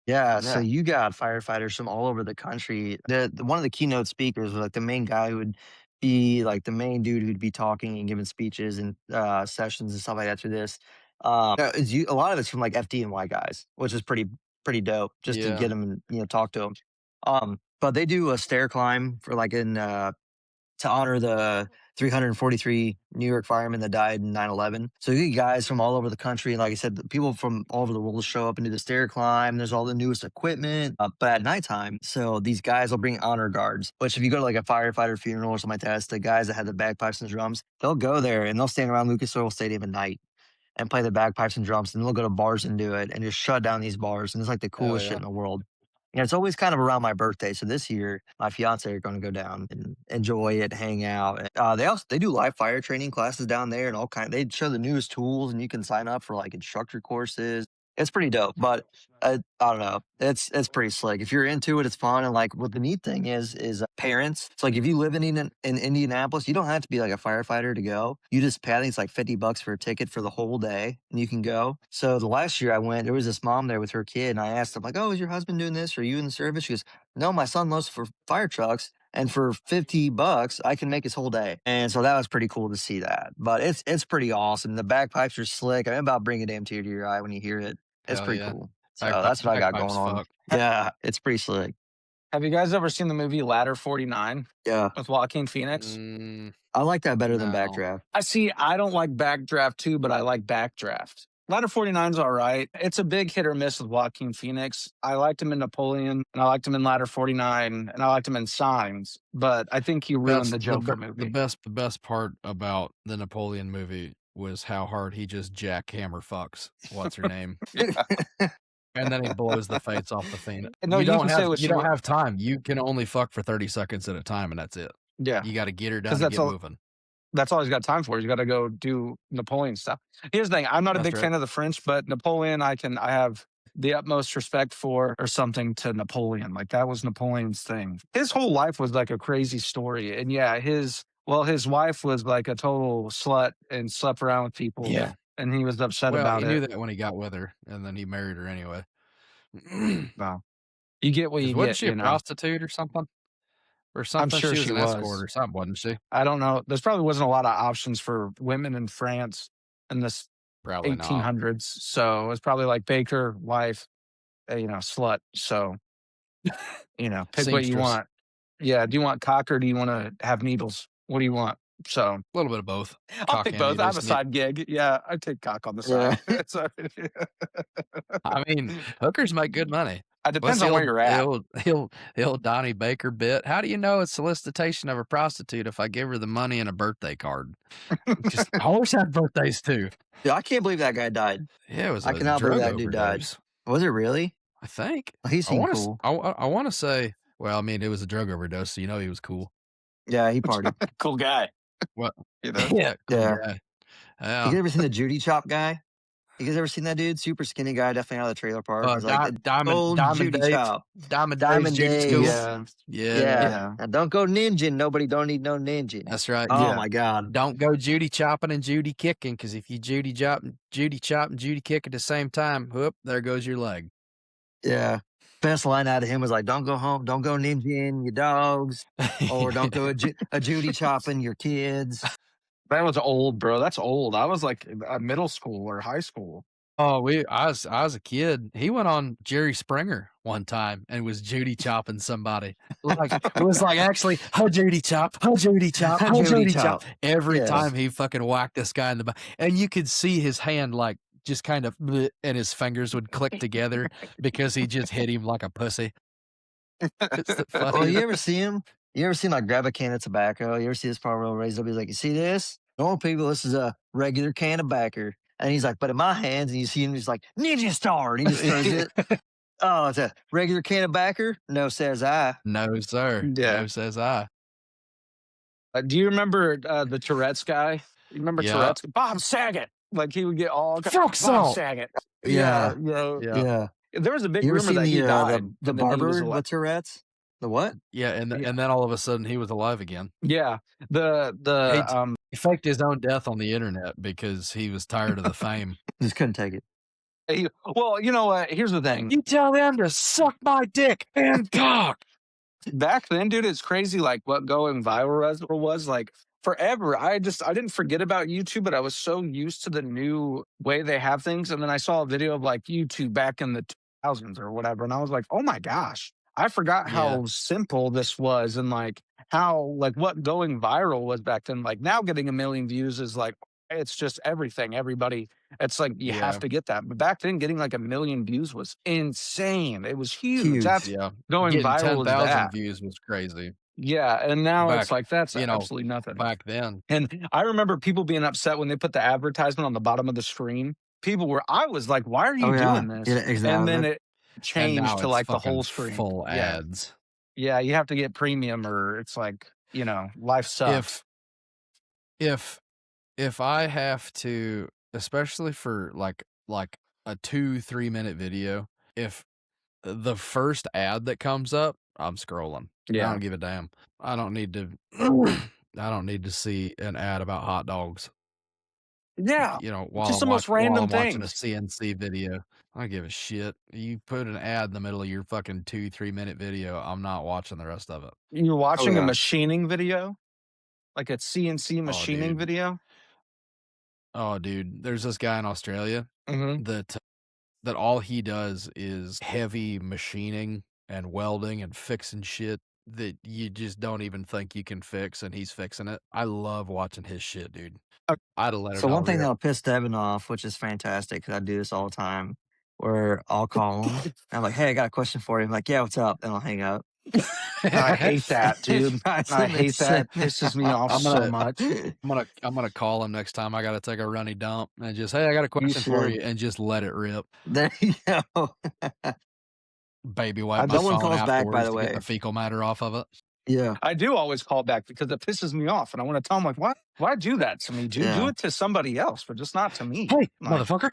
Yeah, so Yeah. you got firefighters from all over the country. One of the keynote speakers was like the main guy who would be like the main dude who'd be talking and giving speeches and sessions and stuff like that through this. A lot of it's from like FD&Y guys, which is pretty dope just to Yeah. get them and talk to them. But they do a stair climb for like in to honor the 343 New York firemen that died in 9/11. So you get guys from all over the country. And like I said, the people from all over the world show up and do the stair climb. There's all the newest equipment. But at nighttime, so these guys will bring honor guards, which if you go to like a firefighter funeral or something like that, it's the guys that had the bagpipes and drums. They'll go there and they'll stand around Lucas Oil Stadium at night and play the bagpipes and drums. And they'll go to bars and do it and just shut down these bars. And it's like the Hell coolest shit yeah. in the world. And it's always kind of around my birthday. So this year, my fiance are going to go down and enjoy it, hang out. They do live fire training classes down there and all kind. They show the newest tools, and you can sign up for like instructor courses. It's pretty dope, but I don't know. It's pretty slick. If you're into it, it's fun. And like, what the neat thing is parents. It's like if you live in Indianapolis, you don't have to be like a firefighter to go. You just pay. I think it's like $50 for a ticket for the whole day, and you can go. So the last year I went, there was this mom there with her kid, and I asked them like, "Oh, is your husband doing this? Or are you in the service?" She goes, "No, my son loves for fire trucks." And for $50, I can make his whole day. And so that was pretty cool to see that. But it's pretty awesome. The bagpipes are slick. I'm about to bring a damn tear to your eye when you hear it. It's Hell pretty yeah. cool. So that's what I got going Bagpipes on. fuck. Yeah, it's pretty slick. Have you guys ever seen the movie Ladder 49 Yeah, with Joaquin Phoenix? I like that better than No. Backdraft. I don't like Backdraft too, but I like Backdraft. Ladder 49's all right. It's a big hit or miss with Joaquin Phoenix. I liked him in Napoleon, and I liked him in Ladder 49, and I liked him in Signs, but I think he ruined the Joker movie. The best part about the Napoleon movie was how hard he just jackhammer fucks. What's her name? And then he blows the face off the fiend. No, you can say what you you don't want. have time. You can only fuck for 30 seconds at a time, and that's it. Yeah. You got to get her down 'Cause and that's get all- moving. That's all he's got time for. He's got to go do Napoleon stuff. Here's the thing. I'm not a That's big right. fan of the French, but Napoleon, I have the utmost respect for, or something to Napoleon. Like that was Napoleon's thing. His whole life was like a crazy story. And yeah, his wife was like a total slut and slept around with people. Yeah. and he was upset Well, about he it. knew that when he got with her, and then he married her anyway. Well, you get what 'Cause you wasn't get, she a you know. prostitute or something? Or I'm something? sure She was she an escort was. or something, wasn't she? I don't know. There's probably wasn't a lot of options for women in France in this Probably not. 1800s. So it was probably like baker, wife, slut. So, pick what you Seamstress. want. Yeah. Do you want cock or do you want to have needles? What do you want? So A little bit of both. I'll Cock take and both. I have needles. a side gig. Yeah. I take cock on the Yeah. side. So, I mean, hookers make good money. it What's depends on where you're at. the old Donnie Baker bit? How do you know it's solicitation of a prostitute if I give her the money and a birthday card? Just I always have birthdays too. Dude, I can't believe that guy died. Yeah, it was I a cannot believe drug that dude died. overdose. Was it really? I think. He I seemed want cool. I want to say. Well, I mean, it was a drug overdose, so you know he was cool. Yeah, he partied. Cool guy. What? You know? Yeah, cool Yeah. guy. You Yeah. guys ever seen the Judy Chop guy? You guys ever seen that dude? Super skinny guy, definitely out of the trailer park. He's like the old Judy Dave, Chop. Diamond Diamond Dave's Judy Dave. School. Yeah. Yeah, Yeah. Now don't go ninja. Nobody don't need no ninja. that's right. Oh Yeah. my God. Don't go Judy chopping and Judy kicking, because if you Judy chop and Judy kick at the same time, whoop, there goes your leg. Yeah. Best line out of him was like, "Don't go home. Don't go ninjaing your dogs, or don't go a Judy chopping your kids." That was old, bro. That's old. I was like middle school or high school. Oh, I was a kid. He went on Jerry Springer one time and was Judy chopping somebody. Like it was like actually, oh Judy chop, oh Judy chop, oh Judy Judy chop. chop. Every Yes. time he fucking whacked this guy in the back, and you could see his hand like just kind of, bleh, and his fingers would click together because he just hit him like a pussy. It's the Well, funniest. you ever see him? You ever seen like grab a can of tobacco? You ever see this part real raised up? He's like, "You see this? Normal people, this is a regular can of backer." And he's like, "But in my hands," and you see him just like Ninja Star, and he just throws it. Oh, it's a regular can of backer? No, says I. No, sir. Yeah. No, says I. Do you remember the Tourette's guy? You remember Yeah. Tourette's? Bob Saget. Like he would get all Fuck Bob salt. Saget. Yeah. Yeah. There was a big You ever rumor seen that he died. the and then he was barber alive. with Tourette's? The what? Yeah, and Yeah. then all of a sudden he was alive again. Yeah. He faked his own death on the internet because he was tired of the fame. Just couldn't take it. Well, you know what? Here's the thing. You tell them to suck my dick and cock. Back then, dude, it's crazy like what going viral was like forever. I didn't forget about YouTube, but I was so used to the new way they have things. And then I saw a video of like YouTube back in the 2000s or whatever. And I was like, oh my gosh, I forgot how simple this was. And like how, like what going viral was back then. Like now getting a million views is like, it's just everything. Everybody, it's like you have to get that. But back then, getting like a million views was insane. It was huge. That's Yeah. going Getting viral is 10,000 that. views was crazy. Yeah, and now it's Back, like that's you know, absolutely nothing. back then. And I remember people being upset when they put the advertisement on the bottom of the screen. I was like, why are you doing this? Yeah, exactly. And then it And changed now to it's like the fucking whole screen. full ads. Yeah, you have to get premium or it's like, life sucks. If I have to, especially for like a 2-3 minute video, if the first ad that comes up, I'm scrolling. I Yeah. don't give a damn. I don't need to I don't need to see an ad about hot dogs. Yeah. You know, while Just I'm the most while random I'm watching a things. CNC video. I don't give a shit. You put an ad in the middle of your fucking 2-3 minute video, I'm not watching the rest of it. You're watching yeah. a machining video? Like a CNC machining dude. video? Oh, dude, there's this guy in Australia Mm-hmm. that all he does is heavy machining and welding and fixing shit that you just don't even think you can fix, and he's fixing it. I love watching his shit, dude. I'd have let it So all one thing rip. that'll piss Devin off, which is fantastic, because I do this all the time, where I'll call him and I'm like, "Hey, I got a question for you." I'm like, "Yeah, what's up?" And I'll hang up. I hate that, dude. I hate that. It pisses me off so much. I'm gonna call him next time I gotta take a runny dump and just, hey, I got a question for should. you, and just let it rip. There you go. Baby wipe my No one phone calls back, by afterwards the to get way. the fecal matter off of it. Yeah. I do always call back because it pisses me off, and I want to tell them like, why do that to me, dude? Yeah. Do it to somebody else, but just not to me. Hey, Like, motherfucker!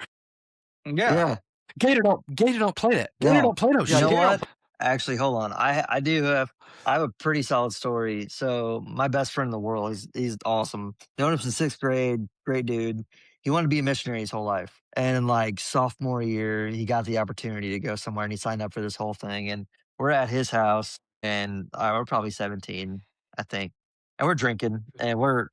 yeah. Gator don't play that. Gator No. don't play no You shit. know what? Actually, hold on. I have a pretty solid story. So my best friend in the world, he's awesome. Known him since 6th grade. Great dude. he wanted to be a missionary his whole life. And in like sophomore year, he got the opportunity to go somewhere and he signed up for this whole thing. And we're at his house and we're probably 17, I think. And we're drinking and we're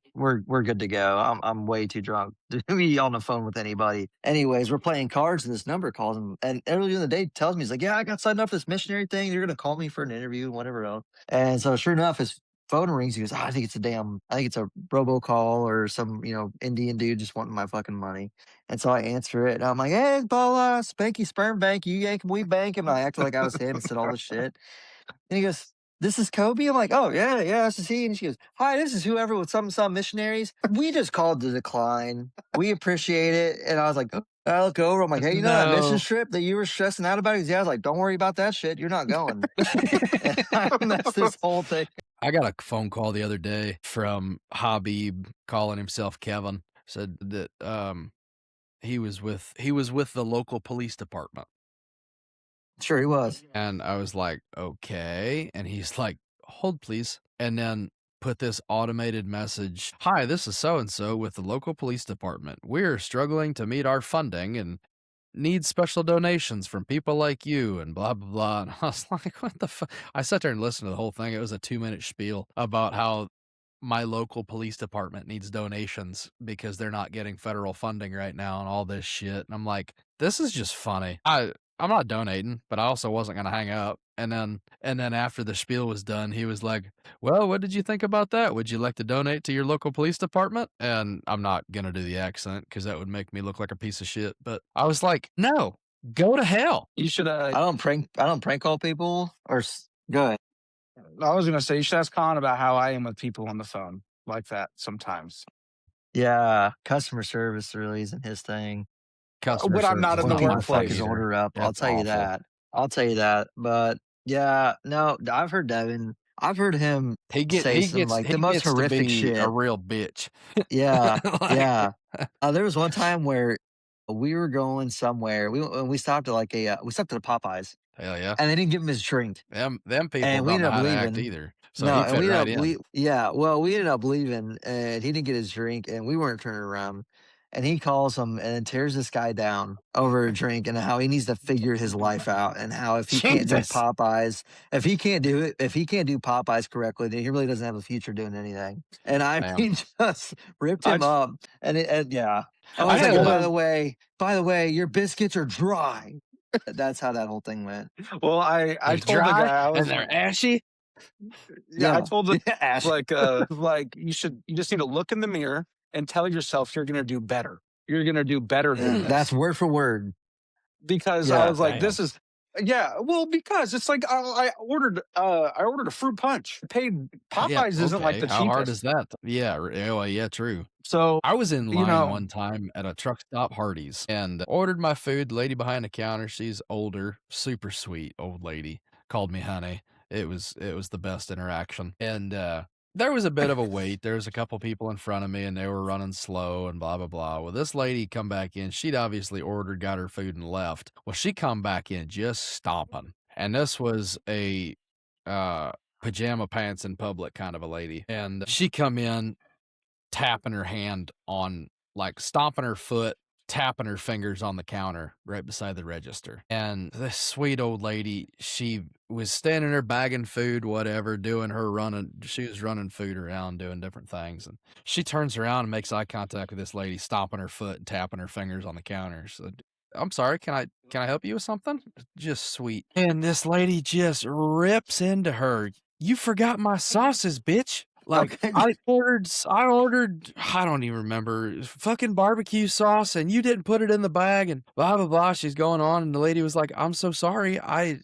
good to go. I'm way too drunk to be on the phone with anybody. Anyways, we're playing cards and this number calls him and earlier in the day tells me he's like, yeah, I got signed up for this missionary thing. They're gonna call me for an interview and whatever else. And so sure enough, his phone rings. He goes, I think it's a robocall or some, Indian dude just wanting my fucking money. And so I answer it and I'm like, hey, it's Bola, Spanky Sperm Bank, you yank him, we bank him. And I acted like I was him and said all this shit. And he goes, this is Kobe? I'm like, oh, yeah, this is he. And she goes, hi, this is whoever with some missionaries. We just called to decline. We appreciate it. And I was like, I look over. I'm like, hey, you know that mission No. trip that you were stressing out about? He goes, yeah. I was like, don't worry about that shit. You're not going. And I messed this whole thing. I got a phone call the other day from Habib calling himself Kevin. Said that he was with the local police department. Sure, he was. And I was like, okay. And he's like, hold please. And then put this automated message. Hi, this is so-and-so with the local police department. We're struggling to meet our funding and need special donations from people like you and blah, blah, blah. And I was like, what the fuck? I sat there and listened to the whole thing. It was a 2-minute spiel about how my local police department needs donations because they're not getting federal funding right now and all this shit. And I'm like, this is just funny. I'm not donating, but I also wasn't going to hang up. And then after the spiel was done, he was like, well, what did you think about that? Would you like to donate to your local police department? And I'm not going to do the accent because that would make me look like a piece of shit. But I was like, no, go to hell. You should. I don't prank call people go ahead. I was gonna say you should ask Colin about how I am with people on the phone like that sometimes. Yeah, customer service really isn't his thing. Customer When I'm not service in is the When not my people fuck thing his workplace. either. order up, I'll That's tell you awful. that. I'll tell you that. But yeah, no, I've heard Devin. I've heard him say some like the most gets to horrific be shit. a real bitch. Yeah, Like- yeah. There was one time where we were going somewhere. We stopped at we stopped at a Popeyes, Hell yeah. and they didn't give him his drink. Them people And we don't ended know up how to act leaving. either. So No, he and fit we right ended up in. we ended up leaving, and he didn't get his drink, and we weren't turning around. And he calls him and then tears this guy down over a drink and how he needs to figure his life out and how if he can't do Jesus. Popeyes, if he can't do Popeyes correctly, then he really doesn't have a future doing anything. And I Damn. mean, just ripped him up. And yeah, I was I like, told and him- by the way, your biscuits are dry. That's how that whole thing went. Well, I They're told the dry guy I was and they're ashy. I told him Ash. like you just need to look in the mirror and tell yourself you're gonna do better. You're gonna do better than this. That's word for word. Because I Yeah, was like, damn. this is well, because it's like I ordered a fruit punch. Paid Popeyes isn't like the cheapest. How hard is that? Yeah, well, yeah, true. So I was in line know- one time at a truck stop Hardee's and ordered my food. The lady behind the counter, she's older, super sweet old lady, called me honey. It was the best interaction. And there was a bit of a wait. There was a couple people in front of me and they were running slow and blah, blah, blah. Well, this lady come back in. She'd obviously ordered, got her food and left. Well, she come back in just stomping. And this was a pajama pants in public kind of a lady. And she come in tapping her hand on, like stomping her foot, tapping her fingers on the counter right beside the register. And this sweet old lady, she was standing there bagging food, whatever, doing her running. She was running food around, doing different things. And she turns around and makes eye contact with this lady, stomping her foot and tapping her fingers on the counter. So, I'm sorry, can I help you with something? Just sweet. And this lady just rips into her. You forgot my sauces, bitch. Like, Okay. I ordered, I don't even remember, fucking barbecue sauce, and you didn't put it in the bag, and blah, blah, blah. She's going on, and the lady was like, I'm so sorry. I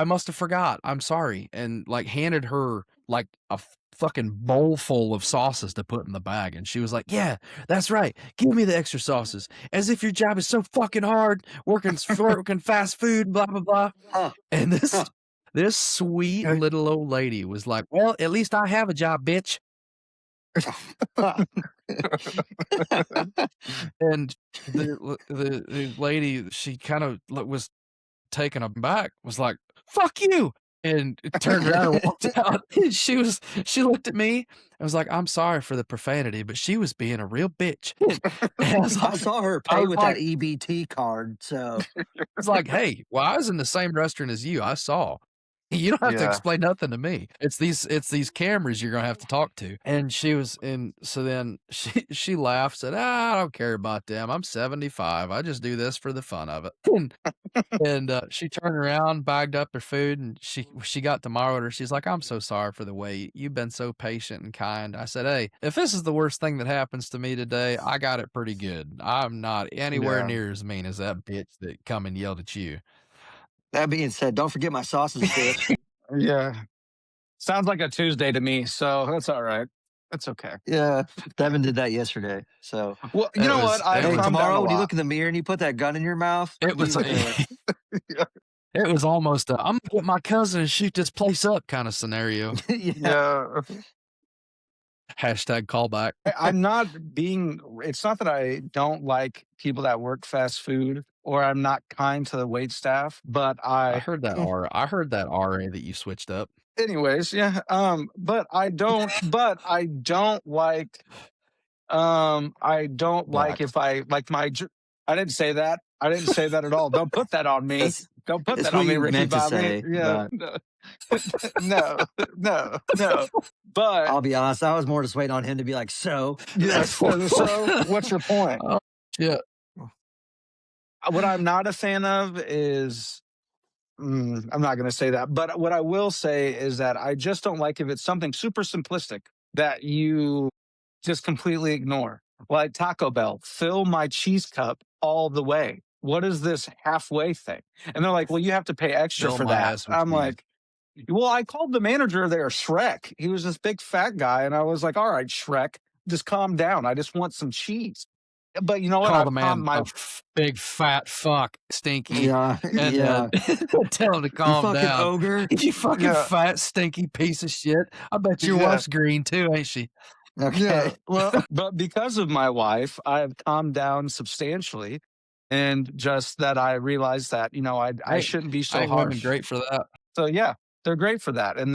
must have forgot. I'm sorry. And, like, handed her, like, a fucking bowl full of sauces to put in the bag. And she was like, yeah, that's right. Give me the extra sauces. As if your job is so fucking hard, working fast food, blah, blah, blah. And this sweet little old lady was like, well, at least I have a job, bitch. And the lady, she kind of was taken aback, was like, fuck you. and turned around and walked out. She looked at me and was like, "I'm sorry for the profanity, but she was being a real bitch." And I saw her I pay was with like that EBT card, so it's like, "Hey, well, I was in the same restaurant as you, I saw. You don't have to Yeah. explain nothing to me. It's these cameras you're gonna have to talk to." And so then she laughed, said, "Ah, I don't care about them. I'm 75. I just do this for the fun of it." And she turned around, bagged up her food, and she got to my order. She's like, "I'm so sorry for the wait. You've been so patient and kind." I said, "Hey, if this is the worst thing that happens to me today, I got it pretty good. I'm not anywhere Yeah. near as mean as that bitch that come and yelled at you." that being said, don't forget my sausage dip. Yeah. Sounds like a Tuesday to me, so that's all right. That's okay. Yeah, Devin did that yesterday. So, Well, you It know was what? it I've hey, was calmed down a tomorrow when you lot. look in the mirror and you put that gun in your mouth, it was be Yeah. it was almost a I'm gonna get my cousin and shoot this place up kind of scenario. yeah. Yeah. Hashtag callback. I'm not being it's not that I don't like people that work fast food or I'm not kind to the wait staff, but I heard that RA that you switched up. anyways, yeah. I don't like Blacks. if I like I didn't say that. I didn't say that at all. Don't put that on me. That's Don't put that's that what on me, you Ricky meant to Bobby. say, Yeah. but No. No. No. No. But I'll be honest, I was more just waiting on him to be like, "So, yes. So what's your point? Oh, shit. What I'm not a fan of is I'm not going to say that, but what I will say is that I just don't like if it's something super simplistic that you just completely ignore. Like Taco Bell, fill my cheese cup all the way. What is this halfway thing? And they're like, well, you have to pay extra Fill for my that. ass with I'm cheese. like, well, I called the manager there Shrek. He was this big fat guy. And I was like, all right, Shrek, just calm down. I just want some cheese. But you know what? Call the I've calmed man my, big fat fuck, stinky, yeah, and then yeah, tell him to you calm fucking down. ogre." You fucking yeah, fat, stinky piece of shit. I bet your yeah. wife's green too, ain't she? Yeah, Okay. well, but because of my wife, I've calmed down substantially, and just that I realized that I Hey, shouldn't be so ain't women harsh. great for that? So yeah, they're great for that, and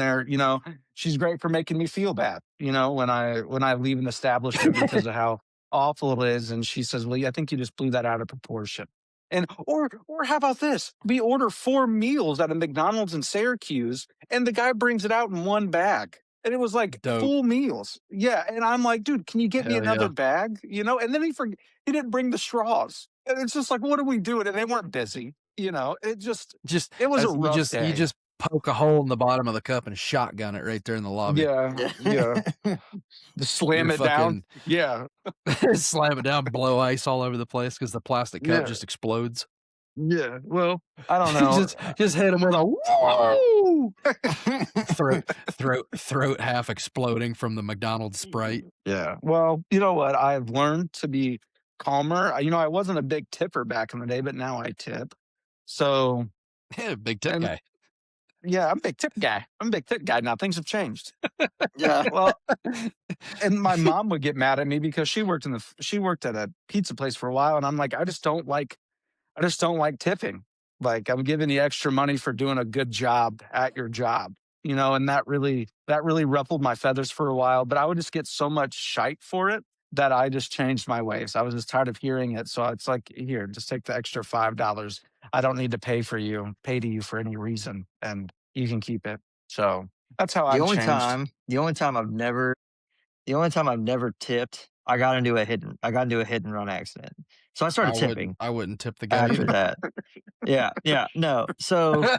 she's great for making me feel bad. When I leave an establishment because of how awful it is, and she says, "Well, yeah, I think you just blew that out of proportion." And or how about this? We order 4 meals at a McDonald's in Syracuse, and the guy brings it out in one bag. And it was like Dope. full meals. Yeah. And I'm like, dude, can you get me Hell another yeah. bag? And then he didn't bring the straws. And it's just like, what are we doing? And they weren't busy. Just It was a as rough you day. just poke a hole in the bottom of the cup and shotgun it right there in the lobby. Yeah, yeah. Just slam You're it down. fucking Yeah, slam it down, blow ice all over the place because the plastic cup yeah, just explodes. yeah. Well, I don't know. Just hit him with a whoa! Throat half exploding from the McDonald's Sprite. Yeah. Well, you know what? I've learned to be calmer. I wasn't a big tipper back in the day, but now I tip. So, Yeah, big tip and guy. yeah, I'm a big tip guy. I'm a big tip guy now. Things have changed. yeah. Well, and my mom would get mad at me because she worked at a pizza place for a while, and I'm like, I just don't like tipping. Like I'm giving you extra money for doing a good job at your job, and that really ruffled my feathers for a while. But I would just get so much shite for it that I just changed my ways. I was just tired of hearing it. So it's like, here, just take the extra $5. I don't need to pay to you for any reason, and you can keep it. So that's how The I've only changed. time, the only time I've never, the only time I've never tipped, I got into a hit and run accident. So I started tipping I wouldn't tip the guy after either. that. Yeah, yeah, no. So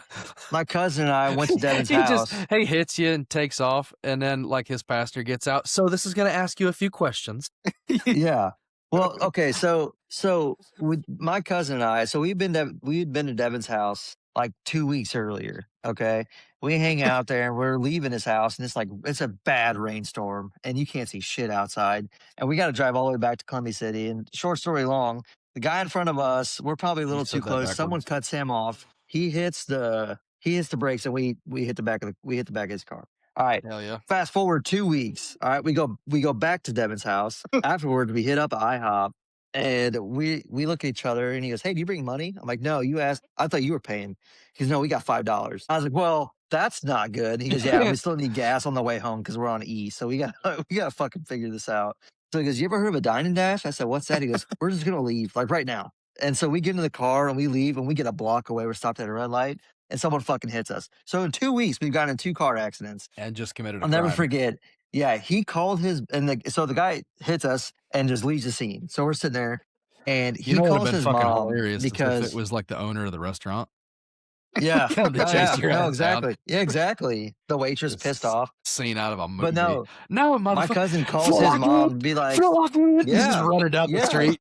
my cousin and I went to Devin's house. He hits you and takes off, and then like his pastor gets out. So this is gonna ask you a few questions. Yeah. Well, okay, so with my cousin and I, so we'd been to Devin's house like 2 weeks earlier. Okay. We hang out there and we're leaving his house and it's a bad rainstorm and you can't see shit outside. And we got to drive all the way back to Columbia City. And short story long, the guy in front of us, we're probably a You little too said that close. Someone backwards. cuts him off. He hits the brakes and we hit the back of his car. All right. Hell yeah. Fast forward 2 weeks. All right, we go back to Devin's house. Afterwards, we hit up IHOP, And we look at each other and he goes, "Hey, do you bring money?" I'm like, "No, you asked. I thought you were paying." He goes, "No, we got $5." I was like, "Well, that's not good." He goes, "Yeah, we still need gas on the way home because we're on E, so we got we got to fucking figure this out." So he goes, "You ever heard of a dine and dash?" I said, "What's that?" He goes, "We're just gonna leave like right now." And so we get in the car and we leave and we get a block away. We're stopped at a red light and someone fucking hits us. So in 2 weeks, we've gotten in 2 car accidents. And just committed a I'll never crime. forget. Yeah, he called his so the guy hits us and just leaves the scene. So we're sitting there, and You he know what would've calls been his fucking mom hilarious is if it because was, like, the owner of the restaurant. yeah, Come to yeah, chase yeah, your no, ass down. exactly, yeah, exactly. The waitress pissed This off, scene out of a but movie. no, "No, my motherfucker, cousin calls feel his like mom it, to be like, feel like it." He's just yeah, running down the yeah. street.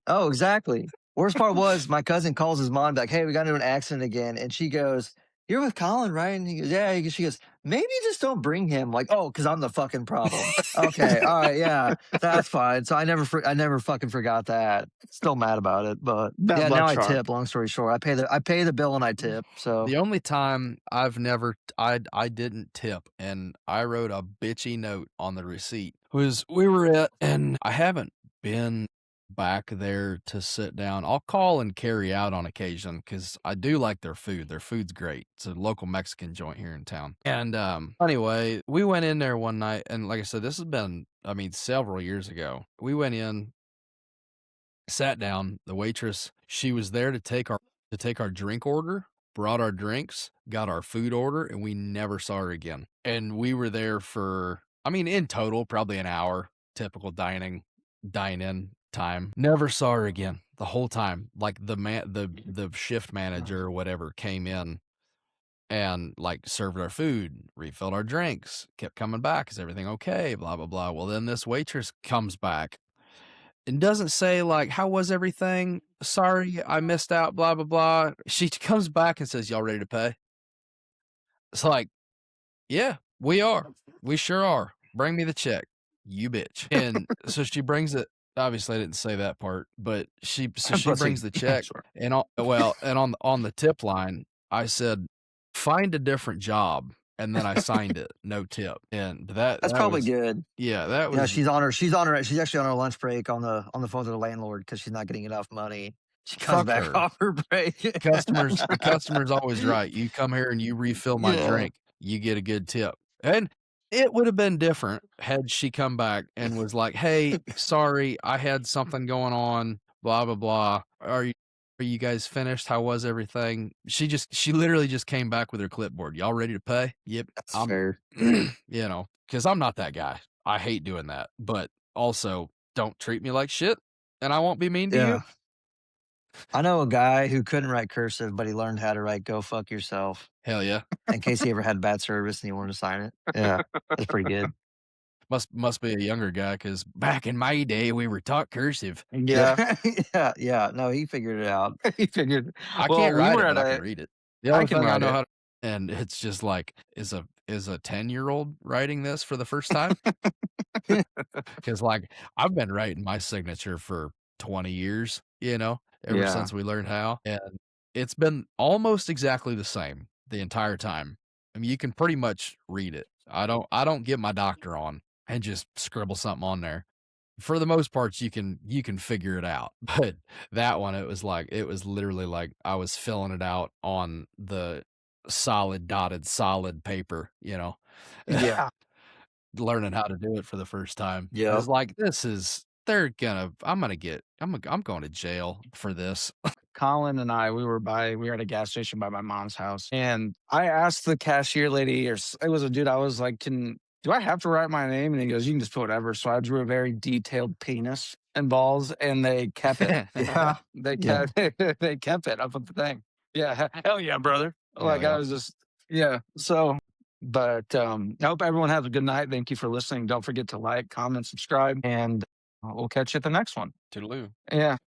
Oh, exactly. Worst part was my cousin calls his mom like, "Hey, we got into an accident again," and she goes, "You're with Colin, right?" And he goes, "Yeah." She goes, "Maybe just don't bring him." Like, "Oh, because I'm the fucking problem." Okay, all right, yeah, that's fine. So I never fucking forgot that. Still mad about it, but Bad yeah, luck now I charm. tip. Long story short, I pay the bill and I tip. So The only time I've never I didn't tip, and I wrote a bitchy note on the receipt, was we were at and I haven't been back there to sit down. I'll call and carry out on occasion because I do like their food. Their food's great. It's a local Mexican joint here in town. And, anyway, we went in there one night, and like I said, this has been, I mean, several years ago. We went in, sat down, the waitress, she was there to take our drink order, brought our drinks, got our food order, and we never saw her again. And we were there for, I mean, in total, probably an hour, typical dine-in time. Never saw her again the whole time. Like the shift manager or whatever came in and like served our food, refilled our drinks, kept coming back. Is everything okay? Blah, blah, blah. Well, then this waitress comes back and doesn't say like, "How was everything? Sorry, I missed out, blah, blah, blah." She comes back and says, "Y'all ready to pay?" It's like, "Yeah, we are. We sure are. Bring me the check, you bitch." And so she brings it. Obviously, I didn't say that part, but she But see, brings the check sure. and on the tip line, I said, "Find a different job." And then I signed it, no tip. And that's that probably was, good. yeah, that You know, was she's actually on her lunch break on the phone to the landlord because she's not getting enough money. She comes fuck back her. off her break. The customer's always right. You come here and you refill my Yeah. drink, you get a good tip. And it would have been different had she come back and was like, "Hey, sorry, I had something going on, blah blah blah. Are you guys finished? How was everything?" She literally just came back with her clipboard. "Y'all ready to pay?" "Yep." That's I'm fair. because I'm not that guy. I hate doing that. But also don't treat me like shit and I won't be mean to you. Yeah. I know a guy who couldn't write cursive, but he learned how to write "Go fuck yourself" Hell yeah. in case he ever had bad service and he wanted to sign it. Yeah, that's pretty good. Must be a younger guy because back in my day, we were taught cursive. Yeah, Yeah, yeah, yeah. No, he figured it out. he figured. I Well, can't we write were it, at but I can a. read it. The I only can thing I write know it. how to and it's just like, is a 10-year-old writing this for the first time? Because like, I've been writing my signature for 20 years, ever Yeah, since we learned how, and it's been almost exactly the same the entire time. I mean, you can pretty much read it. I don't get my doctor on and just scribble something on there. For the most parts, you can figure it out, but that one, it was literally like I was filling it out on the solid dotted solid paper, yeah. learning how to do it for the first time. I Yep. was like, I'm going to jail for this. Colin and I, we were at a gas station by my mom's house, and I asked the cashier lady, it was a dude. I was like, do I have to write my name?" And he goes, "You can just put whatever." So I drew a very detailed penis and balls, and they kept it. Yeah, They yeah, kept they kept it up at the thing. Yeah, hell yeah, brother. Hell Like I yeah. was just yeah. So, but I hope everyone has a good night. Thank you for listening. Don't forget to like, comment, subscribe, and we'll catch you at the next one. Toodaloo. Yeah.